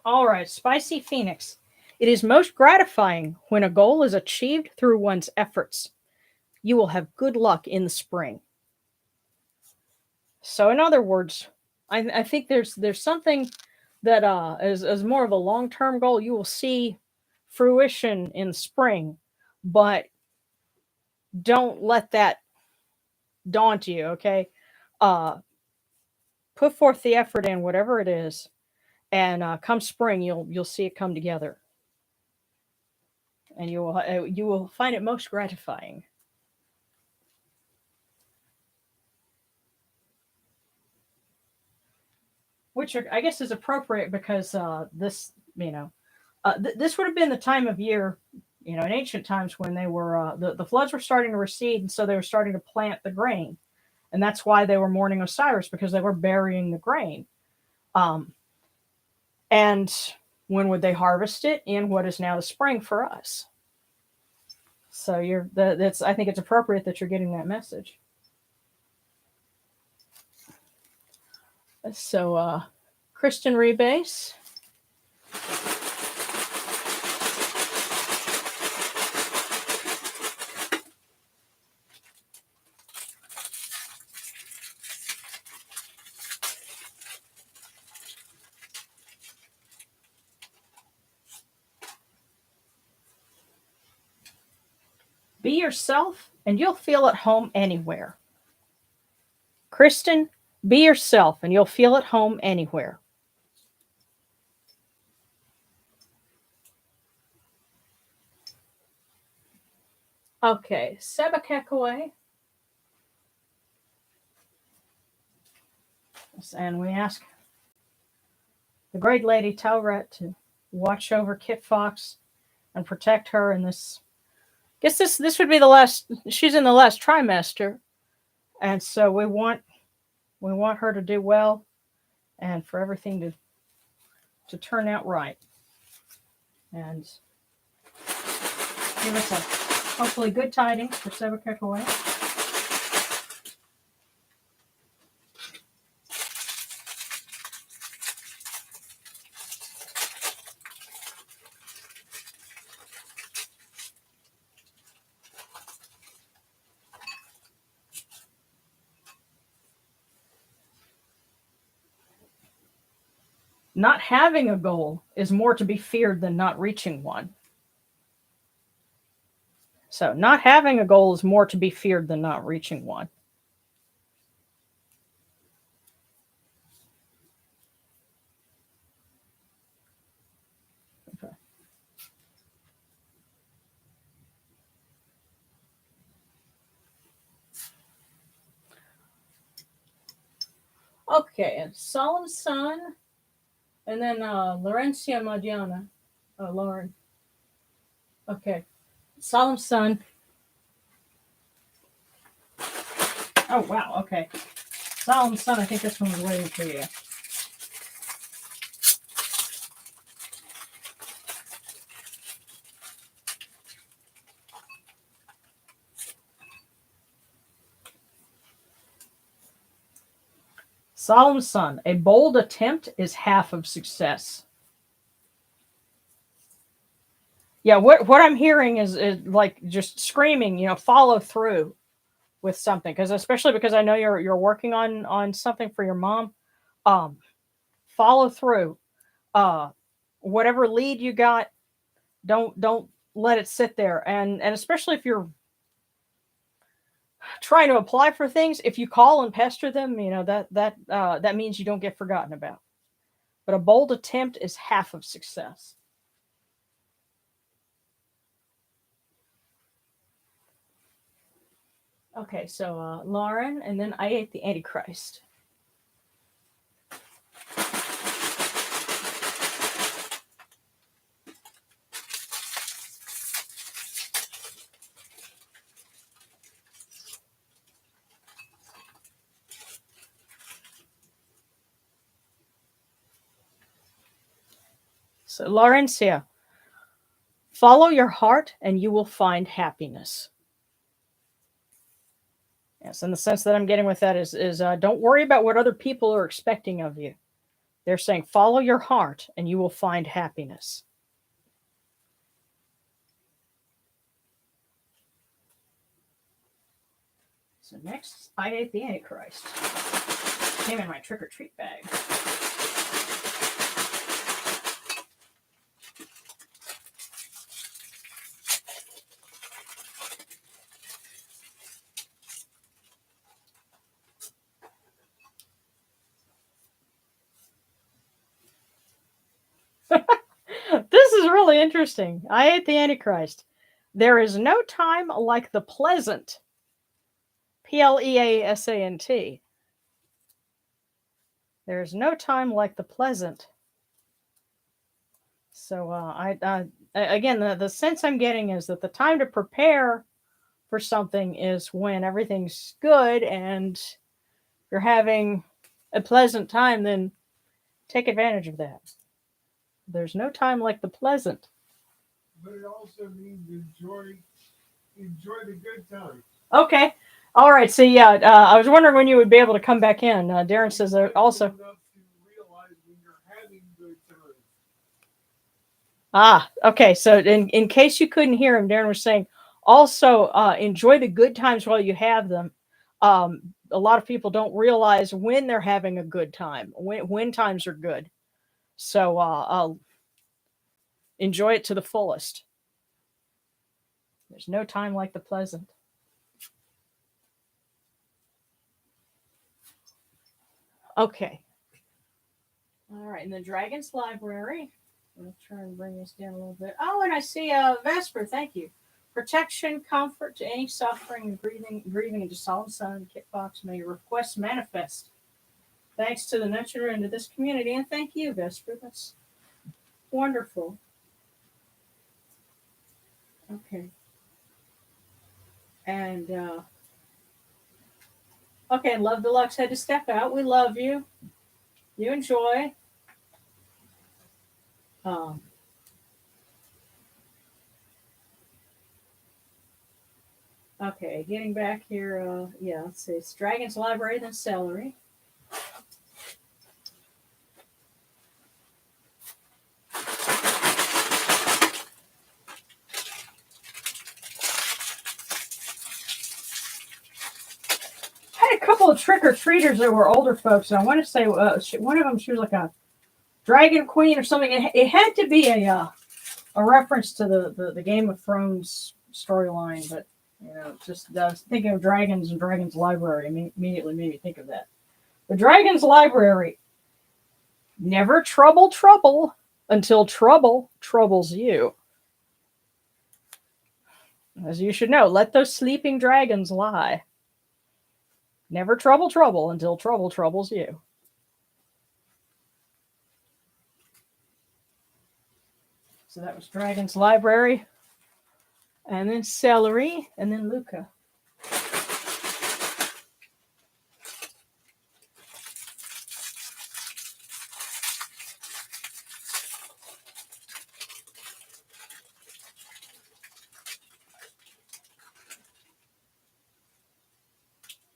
All right, Spicy Phoenix. It is most gratifying when a goal is achieved through one's efforts. You will have good luck in the spring. So in other words, I think there's something that as more of a long-term goal, you will see fruition in spring, but don't let that daunt you, okay? Put forth the effort in whatever it is, and come spring, you'll see it come together, and you will find it most gratifying. Which I guess is appropriate because this, this would have been the time of year, in ancient times when they were the floods were starting to recede, and so they were starting to plant the grain, and that's why they were mourning Osiris, because they were burying the grain. And when would they harvest it? In what is now the spring for us. So that's I think it's appropriate that you're getting that message. So Kristen Rebase. Be yourself and you'll feel at home anywhere. Kristen, be yourself and you'll feel at home anywhere. Okay, Sebekekwe. And we ask the great lady Tauret to watch over Kit Fox and protect her in this. I guess this would be the last. She's in the last trimester, and so we want her to do well, and for everything to turn out right, and give us a hopefully good tidings for Sebekekwe. Not having a goal is more to be feared than not reaching one. So, not having a goal is more to be feared than not reaching one. Okay. Okay, and Solemn Sun, and then Laurencia Madiana. Lauren. Okay. Solemn Sun. Oh, wow. Okay. Solemn Sun, I think this one was waiting for you. Solemn Sun, a bold attempt is half of success. Yeah, what I'm hearing is like just screaming, follow through with something, especially because I know you're working on something for your mom. Follow through. Whatever lead you got, don't let it sit there. And especially if you're trying to apply for things, if you call and pester them, that means you don't get forgotten about. But a bold attempt is half of success. Okay, so Lauren, and then I ate the Antichrist. So Laurencia, follow your heart and you will find happiness. Yes, and the sense that I'm getting with that is don't worry about what other people are expecting of you. They're saying follow your heart and you will find happiness. So next, I ate the Antichrist. Came in my trick-or-treat bag. This is really interesting. I ate the Antichrist. There is no time like the pleasant. Pleasant. There is no time like the pleasant. So again, the sense I'm getting is that the time to prepare for something is when everything's good and you're having a pleasant time, then take advantage of that. There's no time like the pleasant. But it also means enjoy Enjoy the good times. Okay. All right. So yeah, I was wondering when you would be able to come back in. Darren says there also. Enough to realize when you're having good times. Ah, okay. So in case you couldn't hear him, Darren was saying also enjoy the good times while you have them. A lot of people don't realize when they're having a good time, when times are good. So enjoy it to the fullest. There's no time like the pleasant. Okay. All right. And the Dragon's Library. I'm going to try and bring this down a little bit. Oh, and I see Vesper. Thank you. Protection, comfort to any suffering and grieving into solemn sun. Kit box, may your requests manifest. Thanks to the nurturer and to this community. And thank you, Vesper. That's wonderful. Okay. And okay, and Love Deluxe had to step out. We love you. You enjoy. Um, okay, getting back here. Yeah, let's see. It's Dragon's Library, then Celery. Had a couple of trick or treaters that were older folks, and I want to say one of them, she was like a dragon queen or something. It had to be a reference to the Game of Thrones storyline, but just I was thinking of dragons and Dragon's Library. Immediately made me think of that. The Dragon's Library. Never trouble until trouble troubles you. As you should know, let those sleeping dragons lie. Never trouble until trouble troubles you. So that was Dragon's Library, and then Celery, and then Luca.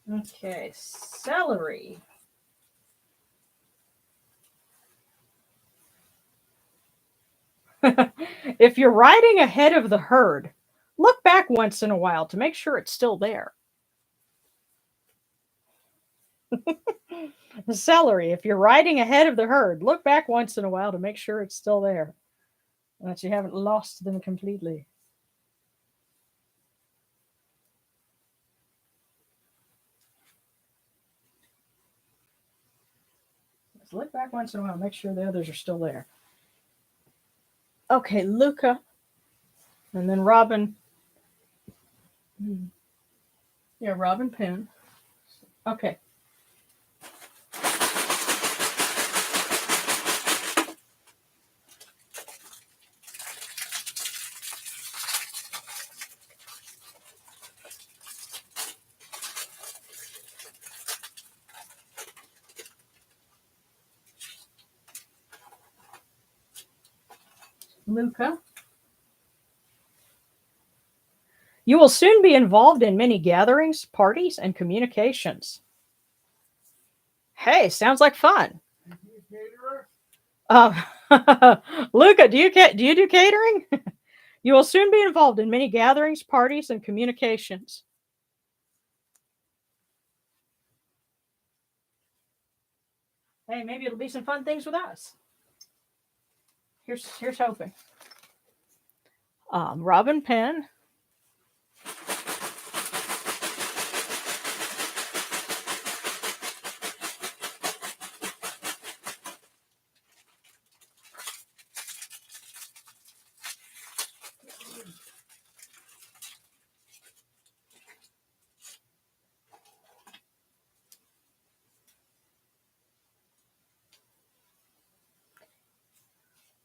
Okay, Celery. If you're riding ahead of the herd, look back once in a while to make sure it's still there. Celery. If you're riding ahead of the herd, look back once in a while to make sure it's still there, and that you haven't lost them completely. Just look back once in a while, make sure the others are still there. Okay, Luca, and then Robin. Yeah, Robin Penn. Okay. Luca. You will soon be involved in many gatherings, parties, and communications. Hey, sounds like fun. Luca, do you do catering? You will soon be involved in many gatherings, parties, and communications. Hey, maybe it'll be some fun things with us. Here's hoping. Robin Penn.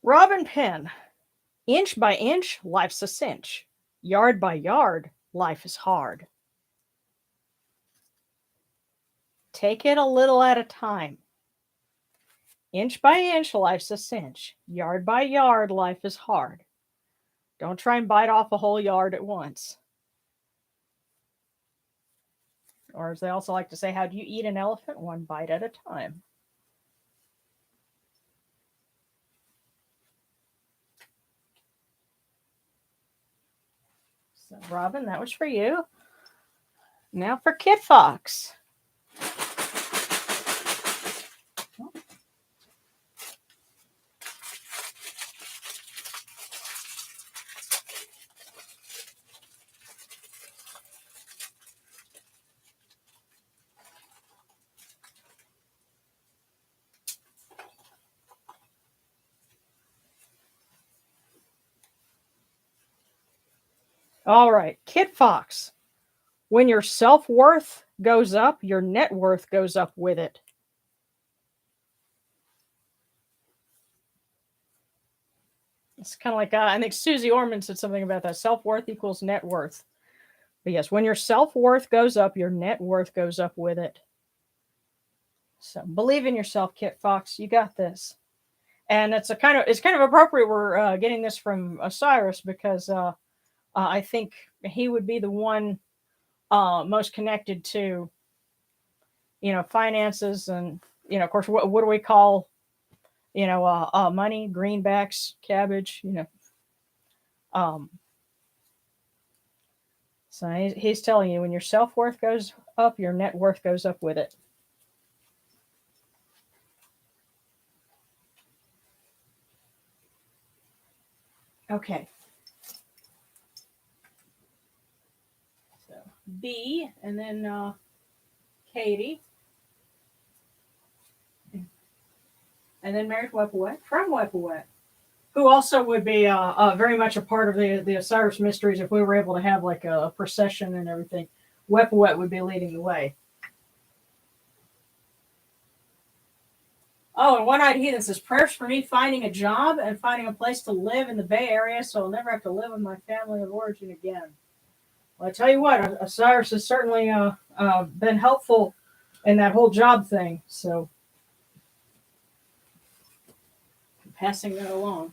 Robin Penn. Inch by inch, life's a cinch. Yard by yard, life is hard. Take it a little at a time. Inch by inch, life's a cinch. Yard by yard, life is hard. Don't try and bite off a whole yard at once. Or as they also like to say, how do you eat an elephant? One bite at a time. So, Robin, that was for you. Now for Kid Fox. All right, Kid Fox. When your self worth goes up, your net worth goes up with it. It's kind of like, I think Susie Orman said something about that. Self worth equals net worth. But yes, when your self worth goes up, your net worth goes up with it. So believe in yourself, Kid Fox. You got this. And it's kind of appropriate we're getting this from Osiris because I think he would be the one most connected to finances and of course what do we call money, greenbacks, cabbage, so he's telling you when your self-worth goes up, your net worth goes up with it. Okay. So B, and then Katie, and then Meredith Wepawet from Wepawet, who also would be very much a part of the Osiris Mysteries if we were able to have like a procession and everything. Wepawet would be leading the way. Oh, and One Eyed Heathen says, prayers for me finding a job and finding a place to live in the Bay Area so I'll never have to live with my family of origin again. Well, I tell you what, Osiris has certainly been helpful in that whole job thing. So, I'm passing that along.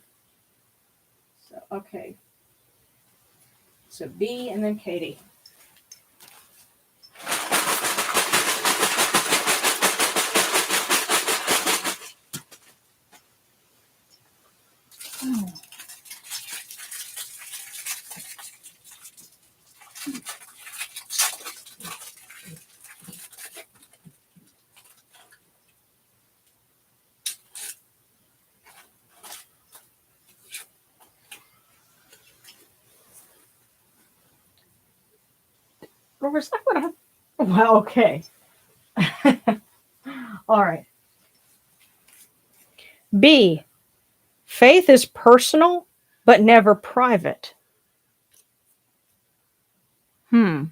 So, okay. So, B and then Katie. Or was that what I... Well, okay. All right. B. Faith is personal, but never private. Darren,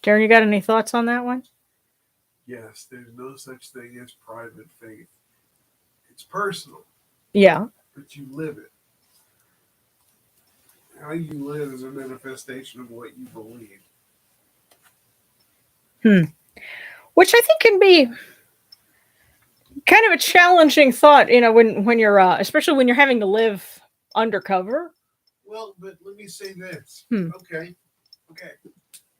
you got any thoughts on that one? Yes, there's no such thing as private faith. It's personal. Yeah. But you live it. How you live is a manifestation of what you believe. Which I think can be kind of a challenging thought, when you're, especially when you're having to live undercover. Well, but let me say this. Hmm. Okay.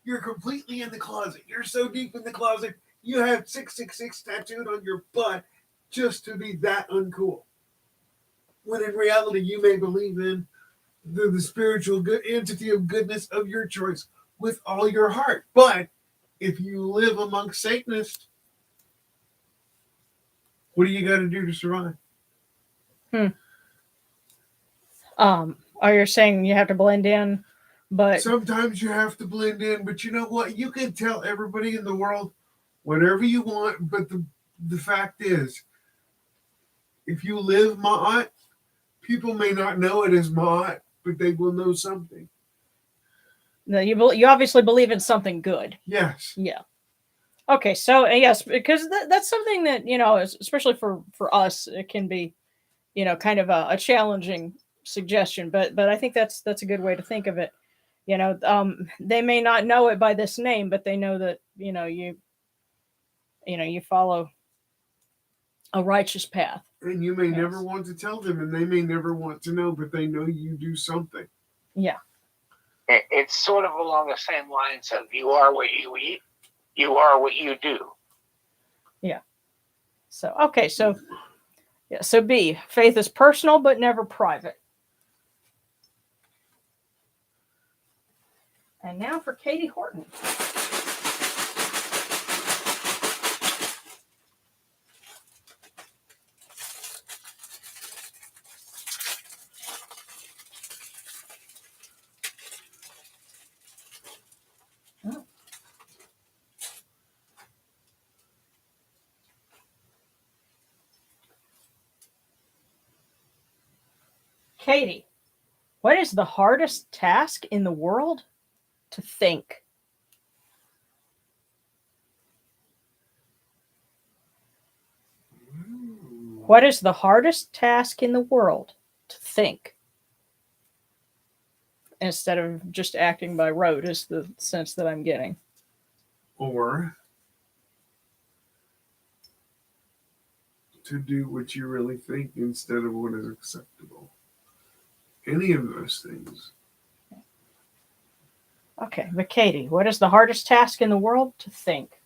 You're completely in the closet. You're so deep in the closet, you have 666 tattooed on your butt just to be that uncool. When in reality, you may believe in the spiritual good entity of goodness of your choice with all your heart. But if you live amongst Satanists, what do you got to do to survive? Are you saying you have to blend in, but Sometimes you have to blend in, but you know what? You can tell everybody in the world whatever you want, but the fact is, if you live Ma'at, people may not know it as Ma'at, but they will know something. you obviously believe in something good. Yes. Yeah. Okay, so yes, because that's something that especially for us, it can be kind of a challenging suggestion, but I think that's a good way to think of it. They may not know it by this name, but they know that you follow a righteous path. And you may never want to tell them, and they may never want to know, but they know you do something. Yeah. It's sort of along the same lines of you are what you eat. You are what you do. So, okay, so yeah, so B, faith is personal but never private. And now for Katie Horton. Oh. Katie, what is the hardest task in the world? To think. What is the hardest task in the world? To think. Instead of just acting by rote, is the sense that I'm getting. Or to do what you really think instead of what is acceptable. Any of those things. Okay, but Katie, what is the hardest task in the world? To think.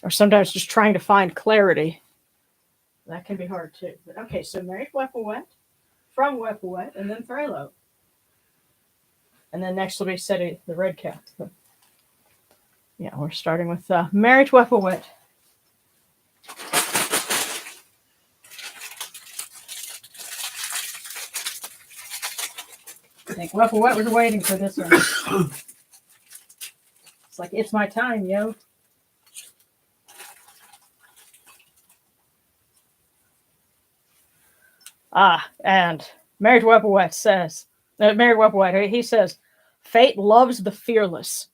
Or sometimes just trying to find clarity. That can be hard too. But okay, so Mary Wepawet, from Wepawet, and then Thralo. And then next will be Seti, the red cap. So, yeah, we're starting with Mary Wepawet. I think Wepawet was waiting for this one. It's like, it's my time, yo. And Married Wepawet says, Married Wepawet, he says, fate loves the fearless.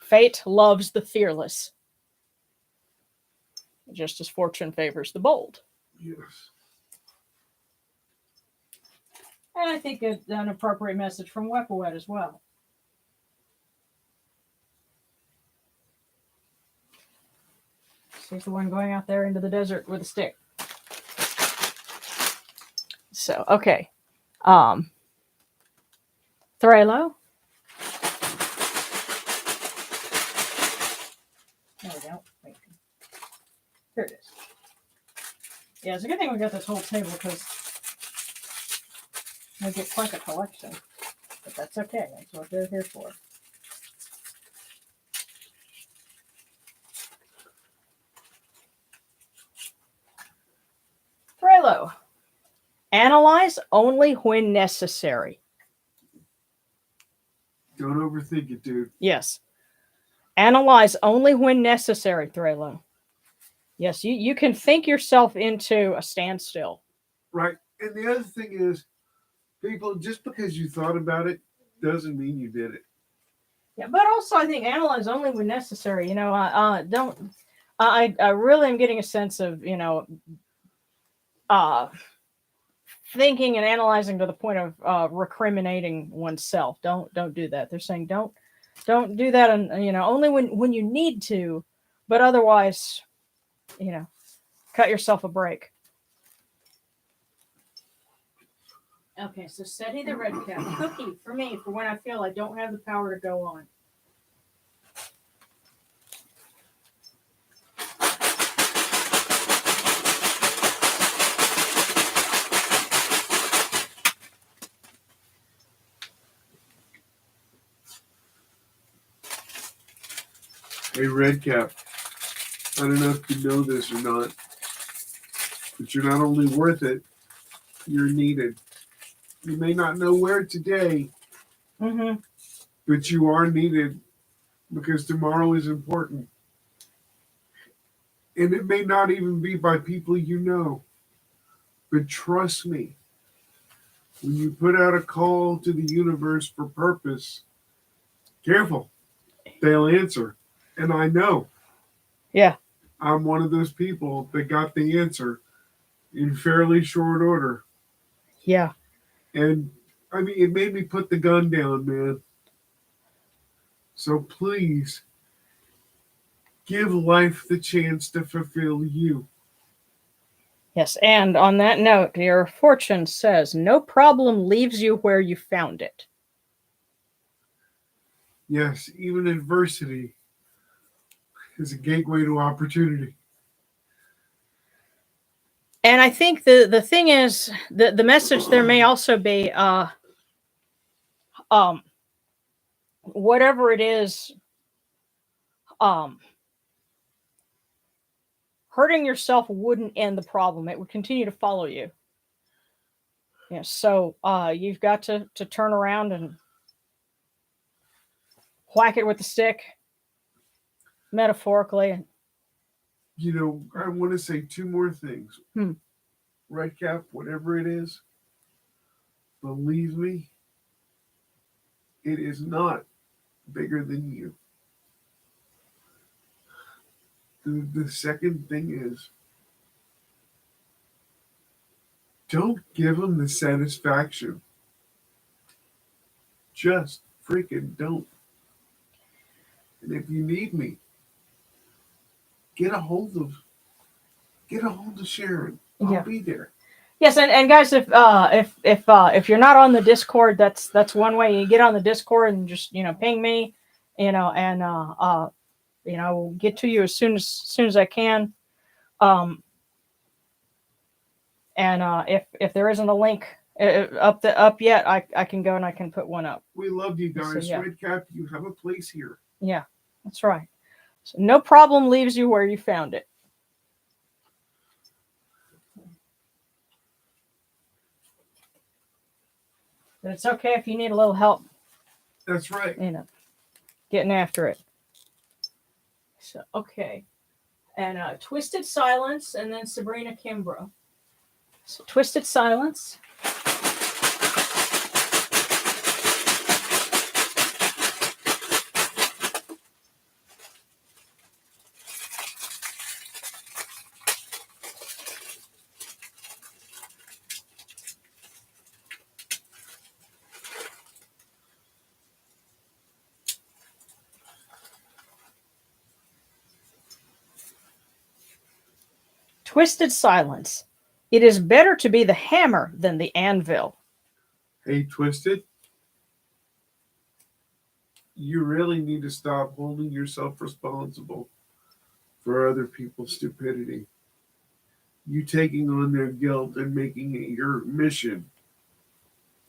Fate loves the fearless. Just as fortune favors the bold. Yes. And I think it's an appropriate message from Wepawet as well. He's the one going out there into the desert with a stick. So, okay. Thralo. There we go. Wait. Here it is. Yeah, it's a good thing we got this whole table because we get quite a collection. But that's okay. That's what they're here for. Thralo. Analyze only when necessary. Don't overthink it, dude. Yes. Analyze only when necessary, Thralo. Yes, you can think yourself into a standstill. Right. And the other thing is, people, just because you thought about it doesn't mean you did it. Yeah, but also I think analyze only when necessary. You know, I really am getting a sense of, you know, thinking and analyzing to the point of recriminating oneself. Don't do that. They're saying don't do that, and you know, only when you need to, but otherwise, you know, cut yourself a break. Okay, so Seti the red cap. Cookie for me for when I feel I don't have the power to go on. Hey, Redcap, I don't know if you know this or not, but you're not only worth it, you're needed. You may not know where today, but you are needed because tomorrow is important. And it may not even be by people you know, but trust me, when you put out a call to the universe for purpose, careful, they'll answer. And I know. Yeah. I'm one of those people that got the answer in fairly short order. Yeah. And I mean, it made me put the gun down, man. So please give life the chance to fulfill you. Yes, and on that note, your fortune says no problem leaves you where you found it. Yes, even adversity is a gateway to opportunity. And I think the thing is the message there may also be um whatever it is, um hurting yourself wouldn't end the problem. It would continue to follow you. Yeah, so you've got to turn around and whack it with the stick, metaphorically. You know, I want to say two more things. Hmm. Right, Cap? Whatever it is, believe me, it is not bigger than you. The second thing is, don't give them the satisfaction. Just freaking don't. And if you need me, get a hold of Sharon. I'll Yeah. be there. Yes, and guys, if you're not on the Discord, that's one way. You get on the Discord and just ping me, and we'll get to you as soon as I can. And if there isn't a link up yet, I can go and I can put one up. We love you guys. So, yeah. Red Cap, you have a place here. Yeah, that's right. So no problem leaves you where you found it. But it's okay if you need a little help, That's right. getting after it. So, okay. And Twisted Silence, and then Sabrina Kimbrough. So, Twisted Silence. Twisted Silence. It is better to be the hammer than the anvil. Hey, Twisted, you really need to stop holding yourself responsible for other people's stupidity. You taking on their guilt and making it your mission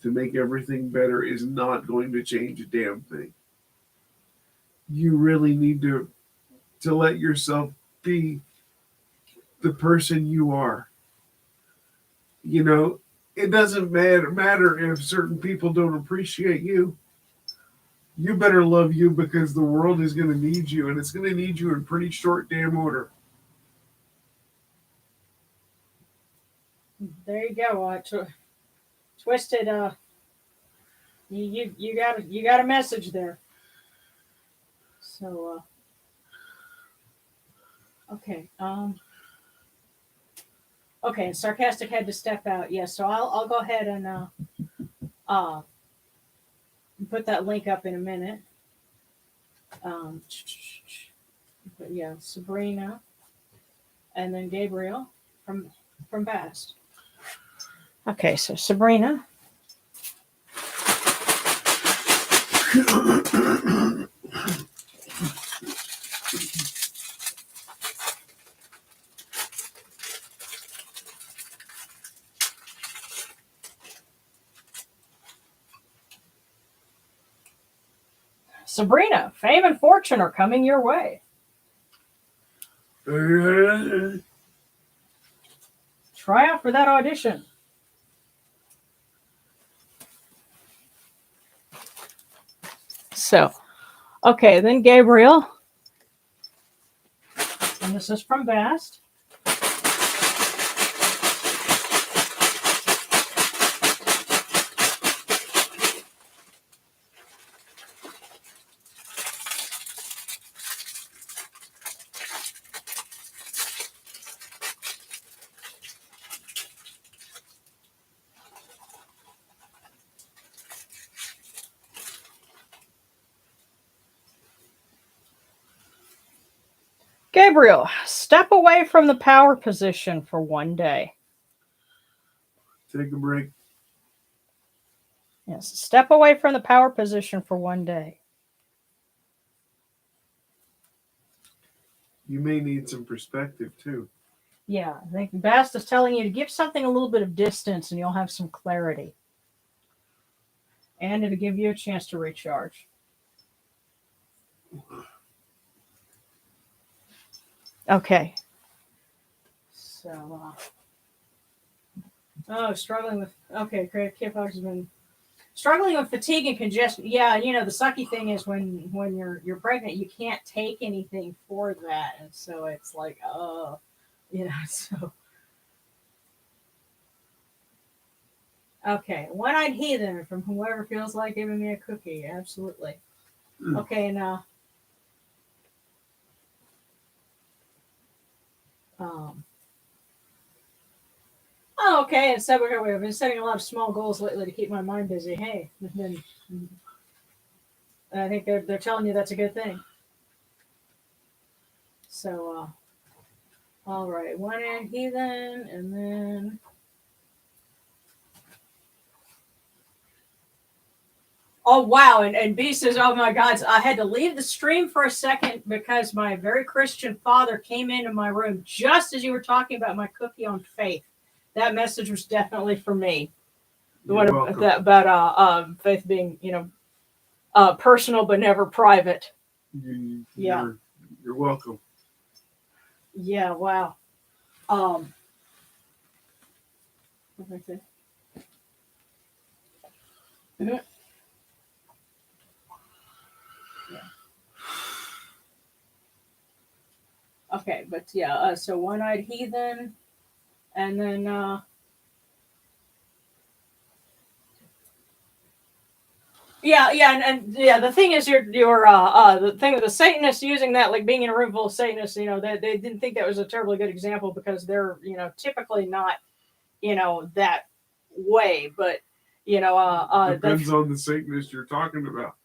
to make everything better is not going to change a damn thing. You really need to let yourself be the person you are. You know, it doesn't matter if certain people don't appreciate you. You better love you because the world is going to need you, and it's going to need you in pretty short damn order. There you go. Twisted. You got a message there. So okay. Okay. Sarcastic had to step out. Yeah. So I'll go ahead and put that link up in a minute. But yeah, Sabrina, and then Gabriel from Bast. Okay, so Sabrina. Sabrina, fame and fortune are coming your way. Try out for that audition. So, okay, then Gabriel. And this is from Bast. Gabriel, step away from the power position for one day. Take a break. Yes, step away from the power position for one day. You may need some perspective too. Yeah, I think Bast is telling you to give something a little bit of distance and you'll have some clarity. And it'll give you a chance to recharge. Okay. So, struggling with, okay, Kid Fox has been struggling with fatigue and congestion. Yeah, you know, the sucky thing is when you're pregnant, you can't take anything for that. And so it's like, you know, so. Okay, one-eyed heathen from whoever feels like giving me a cookie. Absolutely. Okay, now. Oh, okay. And so we've been setting a lot of small goals lately to keep my mind busy. Hey, then I think they're telling you that's a good thing. So, all right, one-eyed heathen, and then. Oh, wow. And B says, oh, my God, I had to leave the stream for a second because my very Christian father came into my room just as you were talking about my cookie on faith. That message was definitely for me. The one about faith being, you know, personal but never private. You're welcome. Yeah, wow. What did I say? Mm-hmm. Okay, but yeah, so one-eyed heathen, and then and the thing is, you're the thing with the Satanists using that, like being in a room full of Satanists, you know, they didn't think that was a terribly good example because they're, you know, typically not, you know, that way, but you know, depends on the Satanist you're talking about.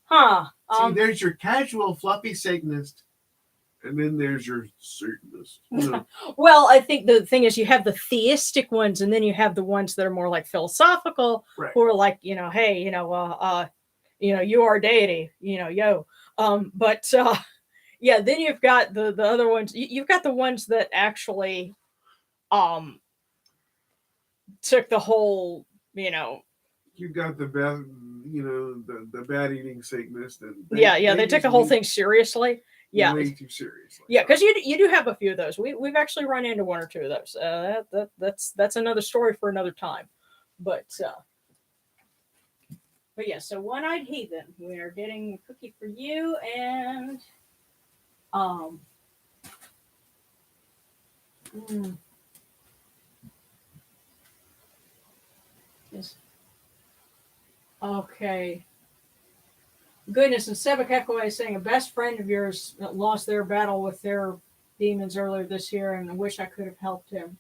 See, there's your casual fluffy Satanist. And then there's your Satanist. Well, I think the thing is you have the theistic ones, and then you have the ones that are more like philosophical, right. Who are like, you know, hey, you know, you are deity, you know, yo. But yeah, then you've got the other ones. You've got the ones that actually took the whole, you know. You got the bad, you know, the bad eating Satanist, and they took the whole thing seriously. Yeah, way too seriously. Yeah, because you do have a few of those. We've actually run into one or two of those. That's another story for another time. But yeah, so one-eyed heathen, we are getting a cookie for you, and yes. Okay. Goodness, and Sebekekwe is saying a best friend of yours lost their battle with their demons earlier this year, and I wish I could have helped him.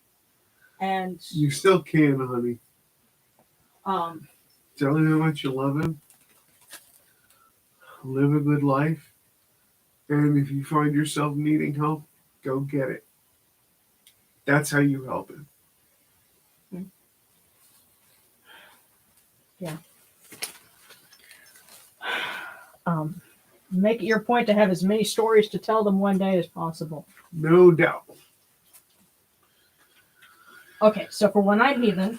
And you still can, honey. Tell him how much you love him. Live a good life. And if you find yourself needing help, go get it. That's how you help him. Yeah. Make it your point to have as many stories to tell them one day as possible. No doubt. Okay, so for one-eyed heathen.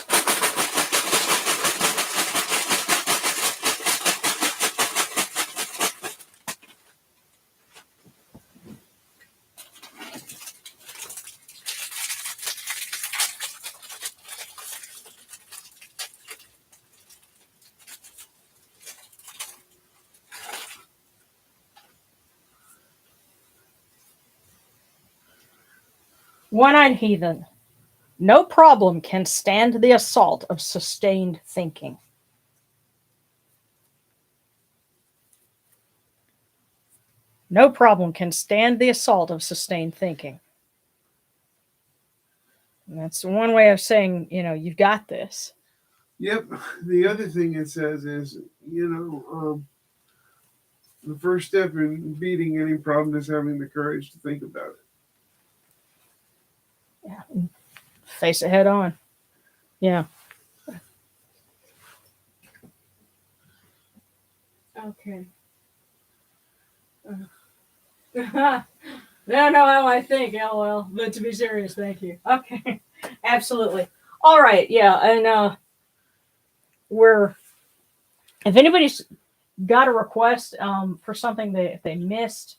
One-eyed heathen. No problem can stand the assault of sustained thinking. No problem can stand the assault of sustained thinking. And that's one way of saying, you know, you've got this. Yep. The other thing it says is, you know, the first step in beating any problem is having the courage to think about it. Yeah. Face it head on. Yeah. Okay. Now I know how I think, LOL. But to be serious, thank you. Okay. Absolutely. All right, yeah, and we're if anybody's got a request for something they missed,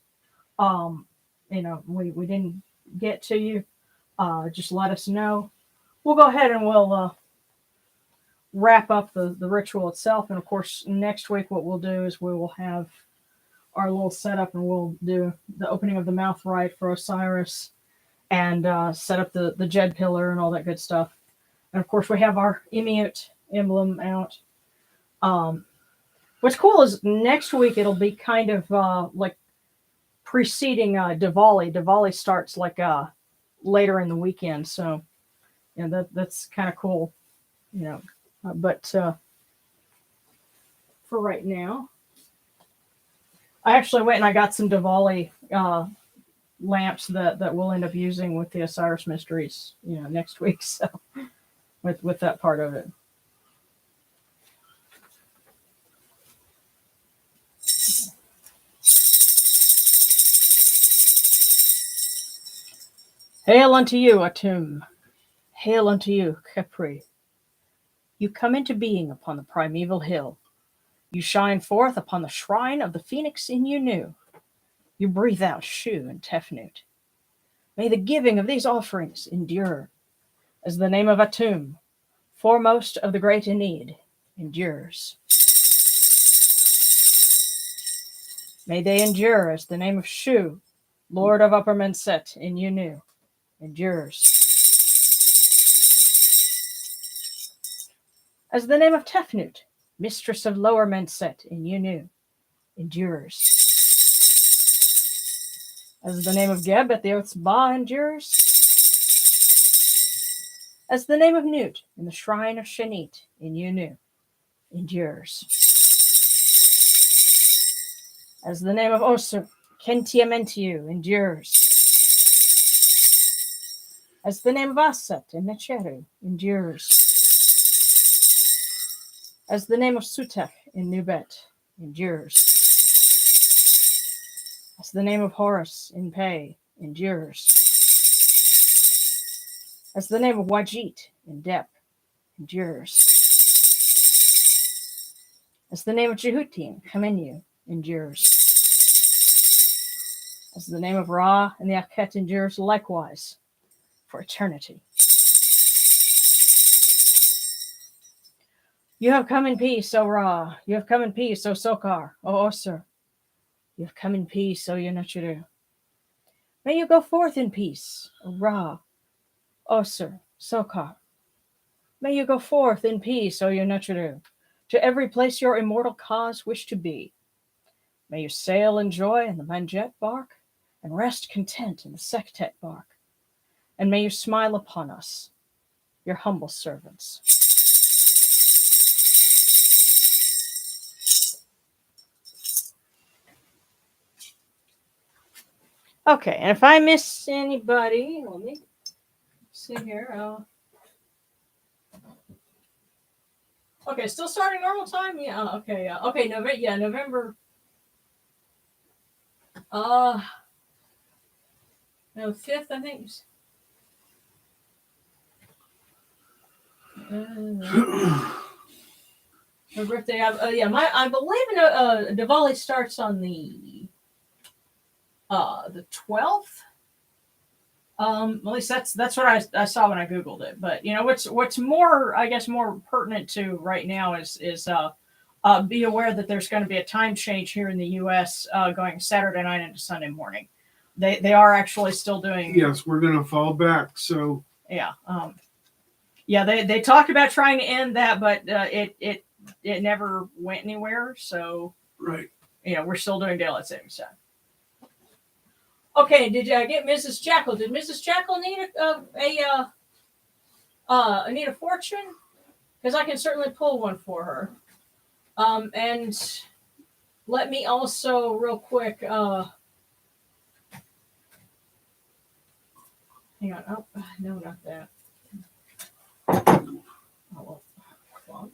um, we didn't get to you, just let us know. We'll go ahead and we'll wrap up the ritual itself. And of course, next week, what we'll do is we will have our little setup and we'll do the opening of the mouth rite for Osiris and set up the Jed pillar and all that good stuff. And of course, we have our Immute emblem out. What's cool is next week it'll be kind of like preceding Diwali. Diwali starts like later in the weekend, so that's kind of cool, but for right now, I actually went and I got some Diwali lamps that we'll end up using with the Osiris Mysteries, next week. So with that part of it. Hail unto you, Atum. Hail unto you, Khepri. You come into being upon the primeval hill. You shine forth upon the shrine of the phoenix in Unu. You breathe out Shu and Tefnut. May the giving of these offerings endure, as the name of Atum, foremost of the great Enid, endures. May they endure as the name of Shu, Lord of Upper Menset in Unu, endures. As the name of Tefnut, Mistress of Lower Menset in Unu, endures. As the name of Geb at the Oath's Ba endures. As the name of Nut in the Shrine of Shanit in Unu, endures. As the name of Osir, Kentiamentiu, endures. As the name of Aset in Necheru, endures. As the name of Sutek in Nubet, endures. As the name of Horus in Pei, endures. As the name of Wajit in Dep, endures. As the name of Jehuti in Kamenu, endures. As the name of Ra and the Akhet endures likewise for eternity. You have come in peace, O Ra. You have come in peace, O Sokar, O Osir. You have come in peace, O Yunachuru. May you go forth in peace, O Ra, Osir, Sokar. May you go forth in peace, O Yunachuru, to every place your immortal cause wish to be. May you sail in joy in the Manjet bark, and rest content in the Sektet bark. And may you smile upon us, your humble servants. Okay, and if I miss anybody, let me see here. Okay, still starting normal time? Yeah, okay, okay, November. No, 5th, I think. My birthday, I believe Diwali starts on the 12th. At least that's what I saw when I Googled it. But what's more, I guess, more pertinent to right now is be aware that there's going to be a time change here in the U.S. Going Saturday night into Sunday morning. They are actually still doing. Yes, we're going to fall back. So yeah, they talked about trying to end that, but it never went anywhere. So right, we're still doing daylight savings time. Okay, did I get Mrs. Jackal? Did Mrs. Jackal need need a fortune? Because I can certainly pull one for her. And let me also real quick. Hang on. Oh no, not that. Oh, well,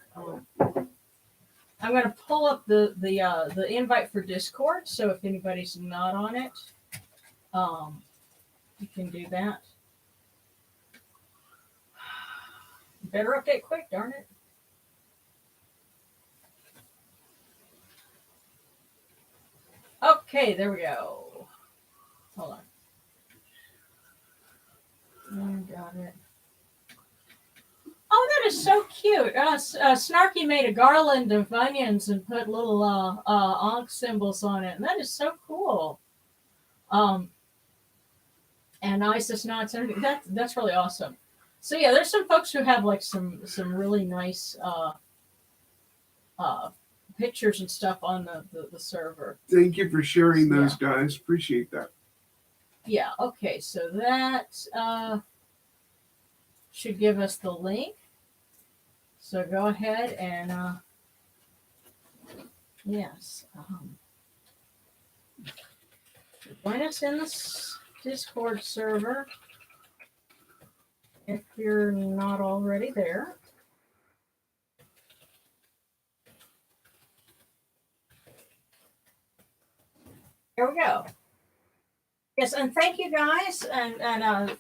I I'm going to pull up the invite for Discord. So if anybody's not on it, you can do that. Better update quick, darn it. Okay, there we go. Hold on. Got it. Oh, that is so cute. Snarky made a garland of onions and put little Ankh symbols on it, and that is so cool. And Isis knots and everything. That's really awesome. So yeah, there's some folks who have like some really nice pictures and stuff on the server. Thank you for sharing those, guys. Appreciate that. Yeah. Okay. So that should give us the link. So go ahead and yes, join us in this Discord server if you're not already there. Here we go. Yes, and thank you guys, and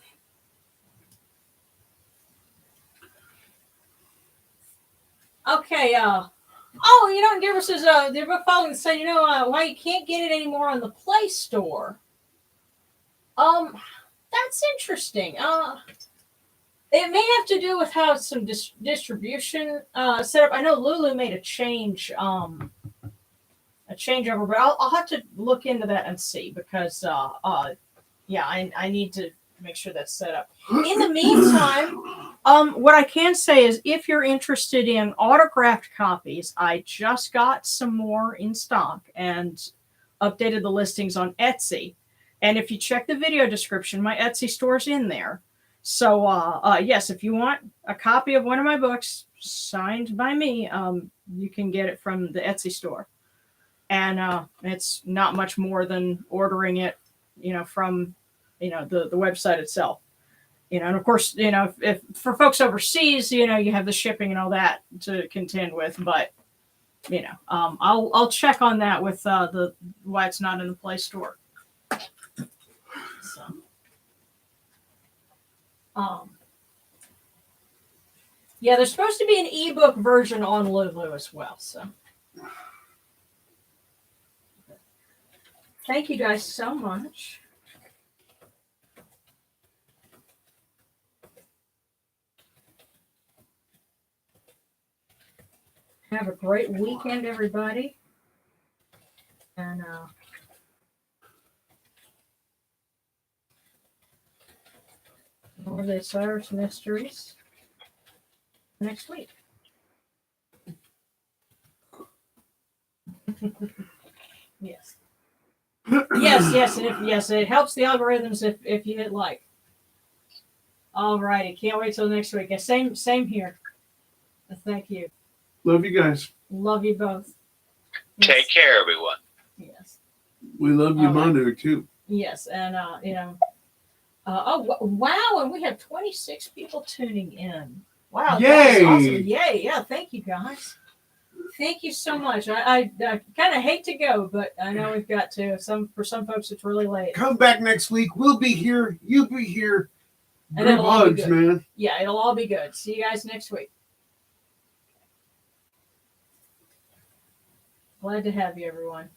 okay, oh, you know, Giver says, they're following, so you know why you can't get it anymore on the Play Store. That's interesting. It may have to do with how some distribution set up. I know Lulu made a change, a changeover, but I'll have to look into that and see because, yeah, I need to make sure that's set up. In the meantime, what I can say is if you're interested in autographed copies, I just got some more in stock and updated the listings on Etsy. And if you check the video description, my Etsy store's in there. So, yes, if you want a copy of one of my books signed by me, you can get it from the Etsy store. And it's not much more than ordering it, you know, from, you know, the website itself. You know, and of course, you know, if for folks overseas, you know, you have the shipping and all that to contend with. But, you know, I'll check on that with the why it's not in the Play Store. So, yeah, there's supposed to be an ebook version on Lulu as well. So, thank you guys so much. Have a great weekend, everybody. And more of the Cyrus Mysteries next week. Yes. Yes, and yes, it helps the algorithms if you hit like. All righty, can't wait till next week. Same here. Thank you. Love you guys. Love you both. Take care, everyone. Yes. We love you, All right. Manu, too. Yes, and you know. Oh wow! And we have 26 people tuning in. Wow! Yay! That's awesome! Yay! Yeah, thank you guys. Thank you so much. I kind of hate to go, but I know we've got to. For some folks, it's really late. Come back next week. We'll be here. You'll be here. And Group it'll all be hugs, good. man. Yeah, it'll all be good. See you guys next week. Glad to have you, everyone.